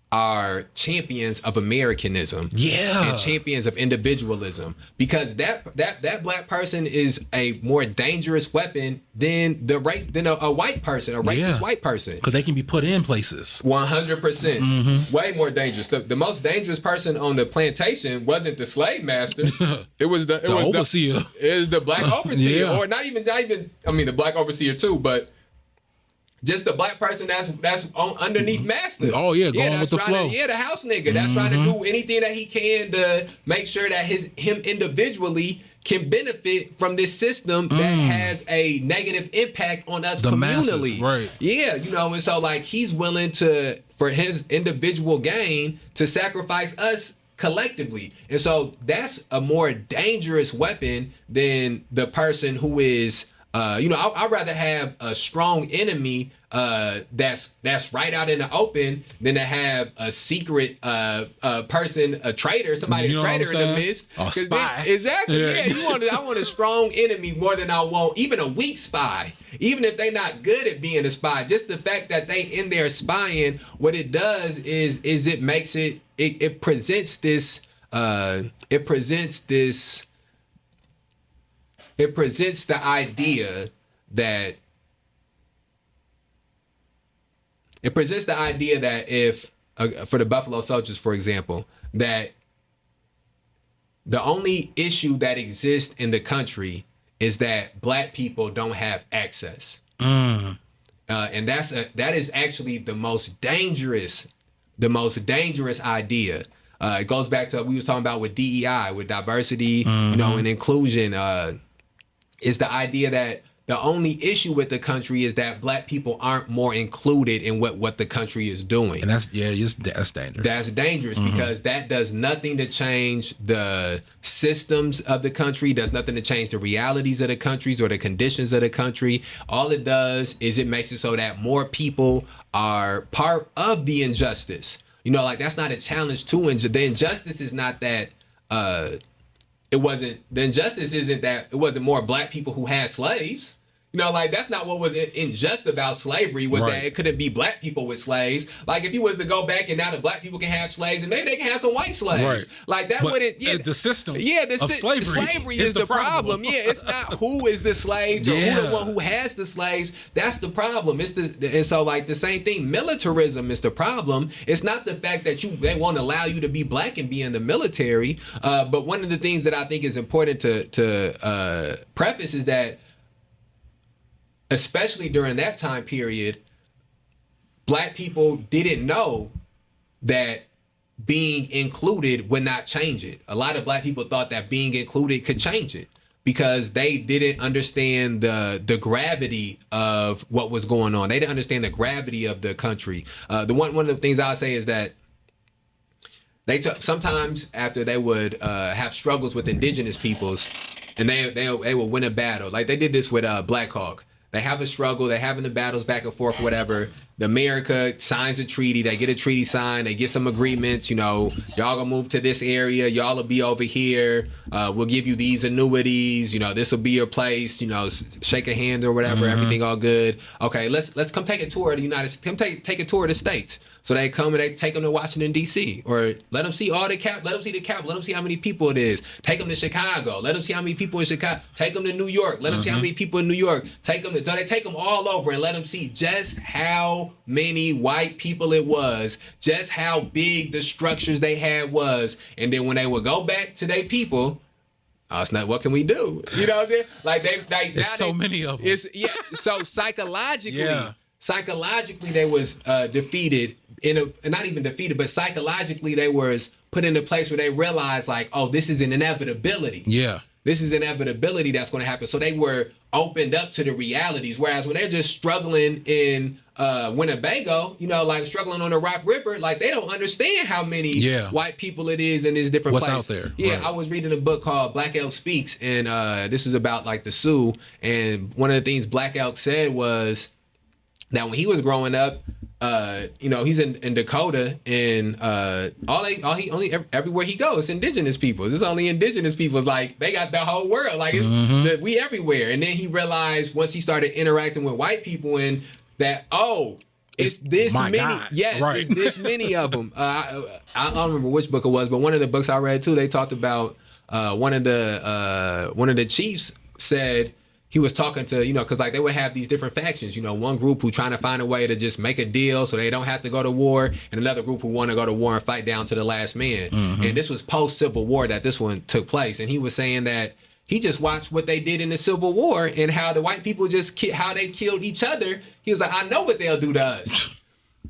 B: are champions of Americanism, and champions of individualism, because that black person is a more dangerous weapon than a white person, a racist white person,
A: because they can be put in places.
B: 100%, way more dangerous. The most dangerous person on the plantation wasn't the slave master; it was the
A: overseer.
B: It was the black overseer, or not even. I mean, the black overseer too, but. Just the black person that's on underneath master.
A: Oh yeah, going with the flow.
B: The house nigga that's trying to do anything that he can to make sure that him individually can benefit from this system that has a negative impact on us communally.
A: Masses, right.
B: Yeah, and so like he's willing to, for his individual gain, to sacrifice us collectively. And so that's a more dangerous weapon than the person who is I'd rather have a strong enemy that's right out in the open than to have a secret person, a traitor, somebody a traitor in the midst.
A: A spy.
B: Exactly. Yeah. I want a strong enemy more than I want even a weak spy. Even if they're not good at being a spy, just the fact that they in there spying, what it does is it makes it presents this it presents the idea that if for the Buffalo Soldiers, for example, that the only issue that exists in the country is that black people don't have access, and that is actually the most dangerous idea. It goes back to what we was talking about with DEI, with diversity, and inclusion. Is the idea that the only issue with the country is that black people aren't more included in what the country is doing.
A: And that's dangerous.
B: That's dangerous because that does nothing to change the systems of the country, does nothing to change the realities of the countries or the conditions of the country. All it does is it makes it so that more people are part of the injustice. Like that's not a challenge to the injustice is not that the injustice isn't that it wasn't more black people who had slaves. Like that's not what was unjust about slavery, was that it couldn't be black people with slaves. Like if you was to go back and now the black people can have slaves and maybe they can have some white slaves. Like that wouldn't. Yeah,
A: the system.
B: Yeah,
A: slavery
B: is the problem. Yeah, it's not who is the slaves or who the one who has the slaves. That's the problem. And so like the same thing. Militarism is the problem. It's not the fact that they won't allow you to be black and be in the military. But one of the things that I think is important to preface is that, especially during that time period, black people didn't know that being included would not change it. A lot of black people thought that being included could change it because they didn't understand the gravity of what was going on. They didn't understand the gravity of the country. One of the things I'll say is that sometimes after they would have struggles with indigenous peoples, and they would win a battle. Like they did this with Black Hawk. They have a struggle. They're having the battles back and forth, whatever. America signs a treaty. They get a treaty signed. They get some agreements. Y'all gonna move to this area. Y'all will be over here. We'll give you these annuities. This will be your place. Shake a hand or whatever. Everything all good. Okay, let's come take a tour of the United States. Come take a tour of the states. So they come and they take them to Washington, D.C. Or let them see all the cap. Let them see the cap. Let them see how many people it is. Take them to Chicago. Let them see how many people in Chicago. Take them to New York. Let them see how many people in New York. So they take them all over and let them see just how many white people it was, just how big the structures they had was. And then when they would go back to their people, it's not, what can we do? You know what I'm saying? Like
A: there's so many of them.
B: So psychologically they was defeated not even defeated, but psychologically they was put in a place where they realized like, oh, this is an inevitability.
A: Yeah.
B: This is inevitability that's going to happen. So they were opened up to the realities. Whereas when they're just struggling in Winnebago, like struggling on the Rock River, like they don't understand how many white people it is in these different
A: places.
B: What's
A: out there?
B: Yeah, right. I was reading a book called Black Elk Speaks, and this is about like the Sioux. And one of the things Black Elk said was that when he was growing up, he's in Dakota, and everywhere he goes, indigenous peoples. It's only indigenous peoples. Like they got the whole world. Like it's we everywhere. And then he realized once he started interacting with white people, and that It's this
A: my
B: many.
A: God.
B: Yes,
A: Right.
B: it's this many of them. I don't remember which book it was, but one of the books I read too, they talked about one of the chiefs said he was talking to, because like they would have these different factions. One group who trying to find a way to just make a deal so they don't have to go to war, and another group who want to go to war and fight down to the last man. And this was post Civil War that this one took place, and he was saying that he just watched what they did in the Civil War and how the white people how they killed each other. He was like, I know what they'll do to us.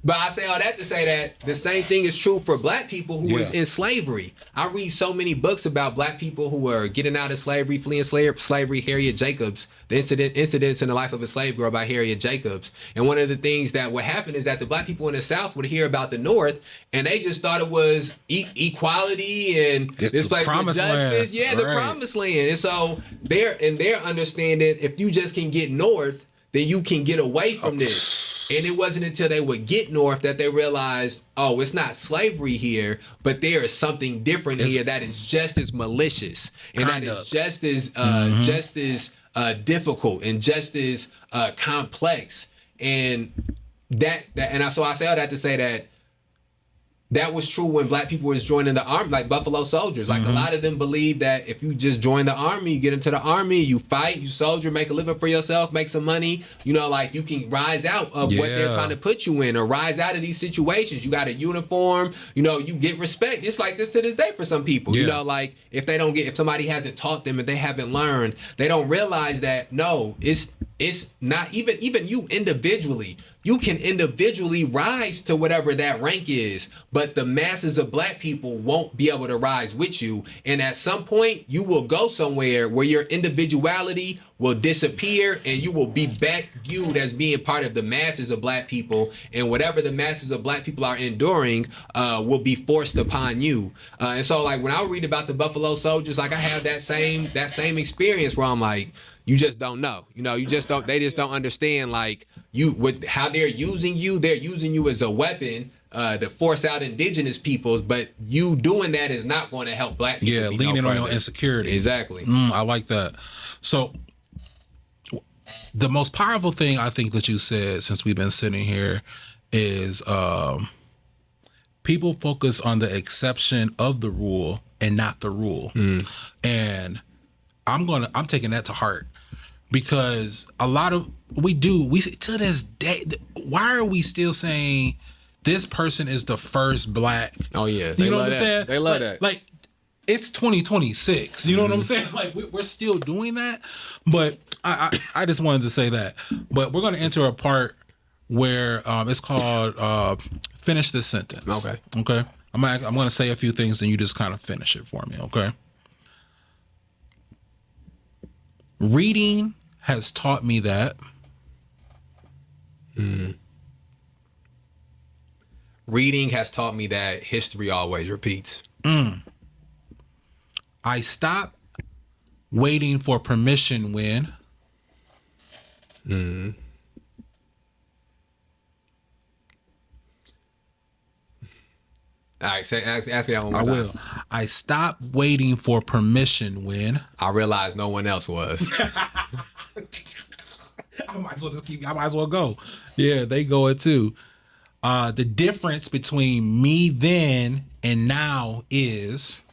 B: But I say all that to say that the same thing is true for black people who was in slavery. I read so many books about black people who were getting out of slavery, fleeing slavery. Harriet Jacobs, the incidents in the life of a slave girl by Harriet Jacobs. And one of the things that would happen is that the black people in the South would hear about the North, and they just thought it was equality and this place with justice. Yeah, the promised land. And so in their understanding, if you just can get north, then you can get away from this. And it wasn't until they would get north that they realized, oh, it's not slavery here, but there is something different here that is just as malicious and that is just as difficult and just as complex. And so I say all that to say that was true when black people was joining the army, like Buffalo Soldiers. Like a lot of them believe that if you just join the army, you get into the army, you fight, you soldier, make a living for yourself, make some money, like you can rise out of what they're trying to put you in or rise out of these situations. You got a uniform, you get respect. It's like this to this day for some people, like if somebody hasn't taught them and they haven't learned, they don't realize that, no, it's not even you individually. You can individually rise to whatever that rank is, but the masses of black people won't be able to rise with you. And at some point, you will go somewhere where your individuality will disappear and you will be back viewed as being part of the masses of black people. And whatever the masses of black people are enduring will be forced upon you. And so like when I read about the Buffalo Soldiers, like I have that same experience where I'm like, you just don't know. They just don't understand like how they're using you as a weapon to force out indigenous peoples, but you doing that is not going to help black people.
A: Yeah, leaning on your insecurity.
B: Exactly.
A: I like that. So the most powerful thing I think that you said since we've been sitting here is people focus on the exception of the rule and not the rule. And I'm taking that to heart. Because a lot of we to this day, why are we still saying this person is the first black?
B: Oh yeah,
A: you know what I'm saying?
B: They love that.
A: Like it's 2026. You know what I'm saying? Like we're still doing that. But I just wanted to say that. But we're going to enter a part where it's called finish this sentence. Okay. I'm going to say a few things, and you just kind of finish it for me. Okay. Reading has taught me that.
B: Reading has taught me that history always repeats.
A: I stop waiting for permission when.
B: All right, ask me that one more time.
A: I will. I stop waiting for permission when.
B: I realized no one else was.
A: I might as well go. Yeah, they go it too. The difference between me then and now is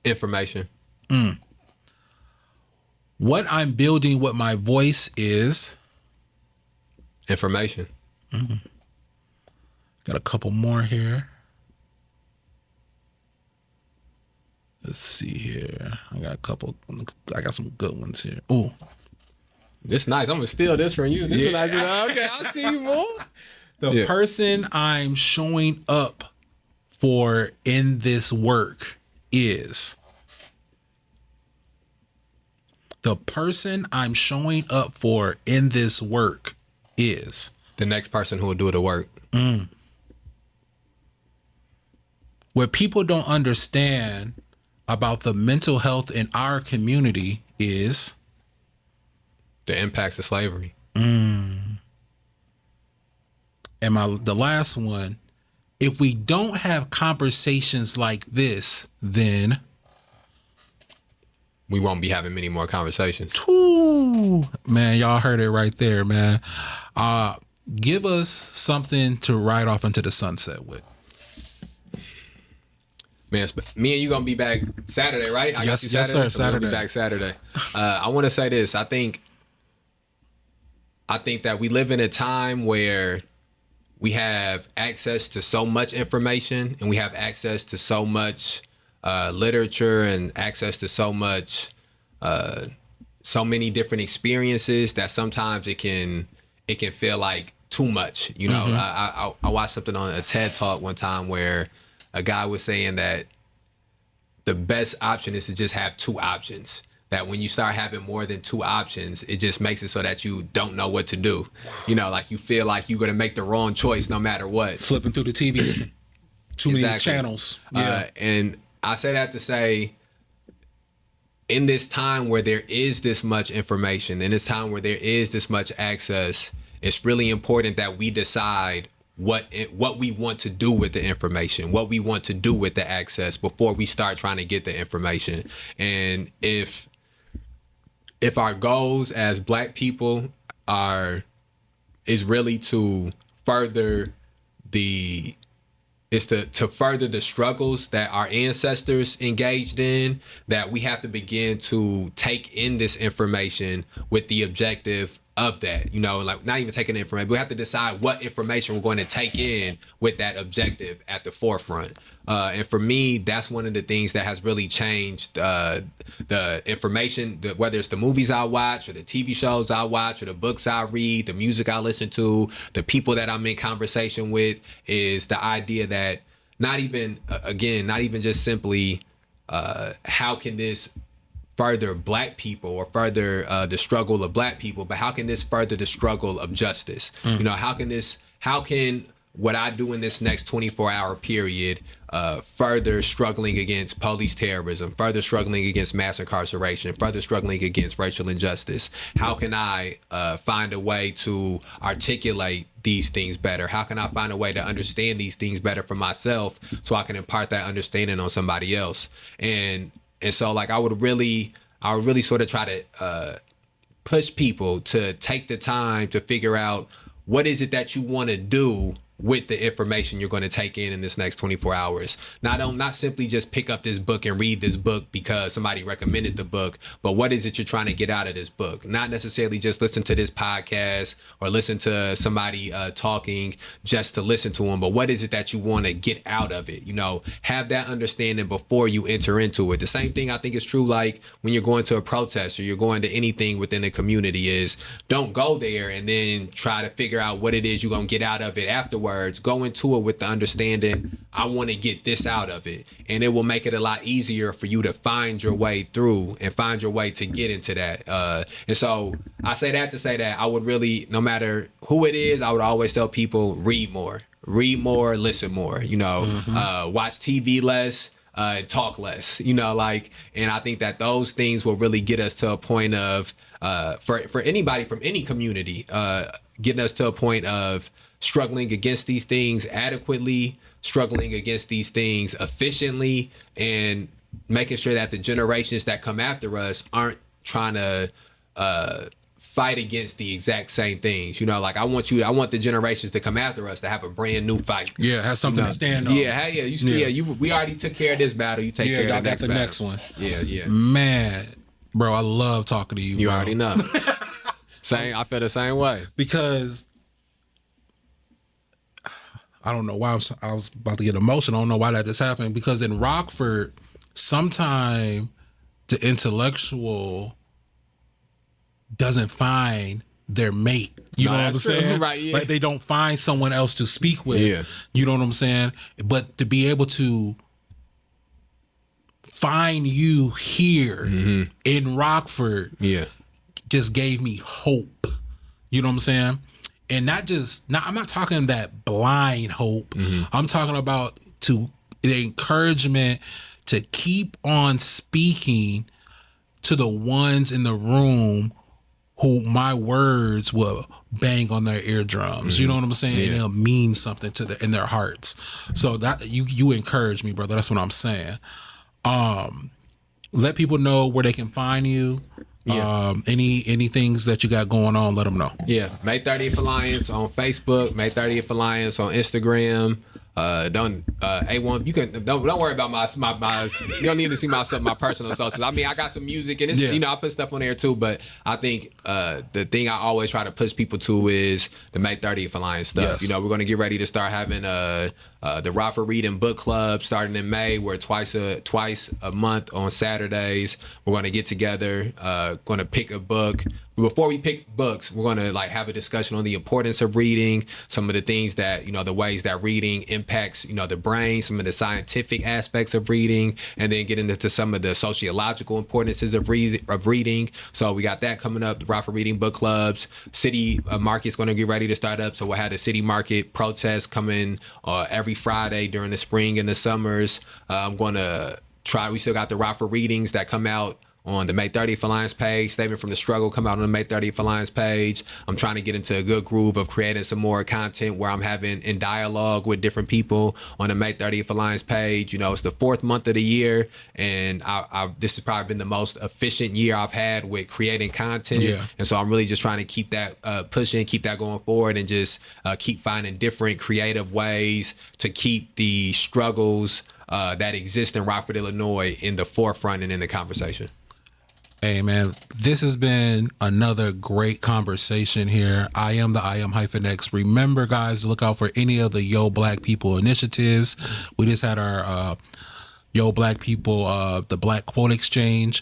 B: information.
A: What I'm building with my voice is
B: information.
A: Got a couple more here. Let's see here. I got some good ones here. Ooh.
B: This nice. I'm gonna steal this from you. This is nice. Okay, I'll see you more.
A: The person I'm showing up for in this work is. The person I'm showing up for in this work is.
B: The next person who will do the work.
A: What people don't understand about the mental health in our community is
B: the impacts of slavery.
A: And the last one, if we don't have conversations like this, then
B: we won't be having many more conversations.
A: Ooh, man, y'all heard it right there, man. Give us something to ride off into the sunset with.
B: Man, me and you gonna be back Saturday, right? I
A: Yes,
B: got you Saturday.
A: yes, sir.
B: So we're
A: Saturday.
B: gonna be back Saturday. I want to say this. I think that we live in a time where we have access to so much information, and we have access to so much literature, and access to so much, so many different experiences that sometimes it can feel like too much. You know, I watched something on a TED Talk one time where a guy was saying that the best option is to just have two options. That when you start having more than two options, it just makes it so that you don't know what to do. You know, like you feel like you're going to make the wrong choice no matter what.
A: Flipping through the TVs, too many channels. Yeah.
B: And I say that to say, in this time where there is this much information, in this time where there is this much access, it's really important that we decide what we want to do with the information, what we want to do with the access before we start trying to get the information. And if our goals as Black people is really to further to further the struggles that our ancestors engaged in, that we have to begin to take in this information with the objective of that, you know, like not even taking information, we have to decide what information we're going to take in with that objective at the forefront. And for me, that's one of the things that has really changed the information, whether it's the movies I watch or the TV shows I watch or the books I read, the music I listen to, the people that I'm in conversation with, is the idea that not even just simply how can this further Black people or further the struggle of Black people, but how can this further the struggle of justice? You know, how can what I do in this next 24-hour period further struggling against police terrorism, further struggling against mass incarceration, further struggling against racial injustice? How can I find a way to articulate these things better? How can I find a way to understand these things better for myself so I can impart that understanding on somebody else? And so, like, I would really sort of try to push people to take the time to figure out what is it that you want to do with the information you're going to take in this next 24 hours. Not simply just pick up this book and read this book because somebody recommended the book, but what is it you're trying to get out of this book? Not necessarily just listen to this podcast or listen to somebody talking just to listen to them, but what is it that you want to get out of it? You know, have that understanding before you enter into it. The same thing I think is true, like when you're going to a protest or you're going to anything within the community, is don't go there and then try to figure out what it is you're going to get out of it afterwards. Go into it with the understanding, I want to get this out of it. And it will make it a lot easier for you to find your way through and find your way to get into that. And so I say that to say that I would really, no matter who it is, I would always tell people, read more, listen more, you know, watch TV less, talk less, you know, like, and I think that those things will really get us to a point of, for anybody from any community, getting us to a point of struggling against these things adequately, struggling against these things efficiently, and making sure that the generations that come after us aren't trying to fight against the exact same things. You know, like I want the generations to come after us to have a brand new fight.
A: Yeah, have something to stand on.
B: We already took care of this battle. You take care of the next one. Yeah.
A: Man, bro, I love talking to you.
B: You
A: bro.
B: already know. I feel the same way.
A: Because I don't know why I was about to get emotional. I don't know why that just happened. Because in Rockford, sometime the intellectual doesn't find their mate. You know what I'm saying?
B: Right, yeah.
A: Like they don't find someone else to speak with.
B: Yeah.
A: You know what I'm saying? But to be able to find you here in Rockford just gave me hope. You know what I'm saying? And I'm not talking that blind hope. I'm talking about the encouragement to keep on speaking to the ones in the room who my words will bang on their eardrums. You know what I'm saying? And it'll mean something to in their hearts. So that you encourage me, brother. That's what I'm saying. let people know where they can find you.
B: Yeah.
A: Any things that you got going on, let them know.
B: Yeah, May 30th Alliance on Facebook, May 30th Alliance on Instagram. Don't A1. You can don't worry about my you don't need to see my personal socials. I mean, I got some music and it's
A: Yeah.
B: you know I put stuff on there too. But I think the thing I always try to push people to is the May 30th Alliance stuff.
A: Yes.
B: You know, we're gonna get ready to start having the Rafa Reading Book Club starting in May. Where twice a month on Saturdays we're gonna get together. Gonna pick a book. Before we pick books, we're gonna like have a discussion on the importance of reading, some of the things that the ways that reading impacts the brain, some of the scientific aspects of reading, and then get into some of the sociological importances of reading. So we got that coming up. The Rafa Reading Book Clubs, City Market's gonna get ready to start up. So we'll have the City Market protests coming every Friday during the spring and the summers. I'm gonna try. We still got the Rafa readings that come out on the May 30th Alliance page. Statement from the Struggle come out on the May 30th Alliance page. I'm trying to get into a good groove of creating some more content where I'm having in dialogue with different people on the May 30th Alliance page. It's the 4th month of the year, and this has probably been the most efficient year I've had with creating content.
A: Yeah.
B: And so I'm really just trying to keep that pushing, keep that going forward, and just keep finding different creative ways to keep the struggles that exist in Rockford, Illinois in the forefront and in the conversation.
A: Hey man, this has been another great conversation here. I am HyphenX. Remember, guys, to look out for any of the Yo Black People initiatives. We just had our Yo Black People, the Black Quote Exchange,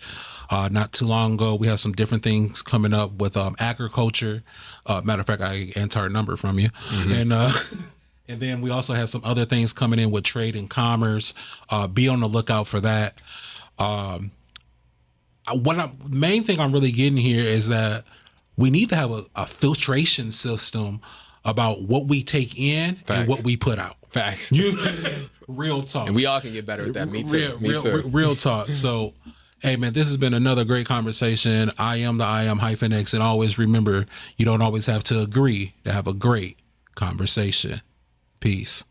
A: not too long ago. We have some different things coming up with agriculture. Matter of fact, I entered a number from you, and and then we also have some other things coming in with trade and commerce. Be on the lookout for that. Main thing I'm really getting here is that we need to have a filtration system about what we take in
B: Facts.
A: and what we put out.
B: Facts.
A: Real talk.
B: And we all can get better at that. Me too.
A: Real talk. So, hey man, this has been another great conversation. I am HyphenX, and always remember, you don't always have to agree to have a great conversation. Peace.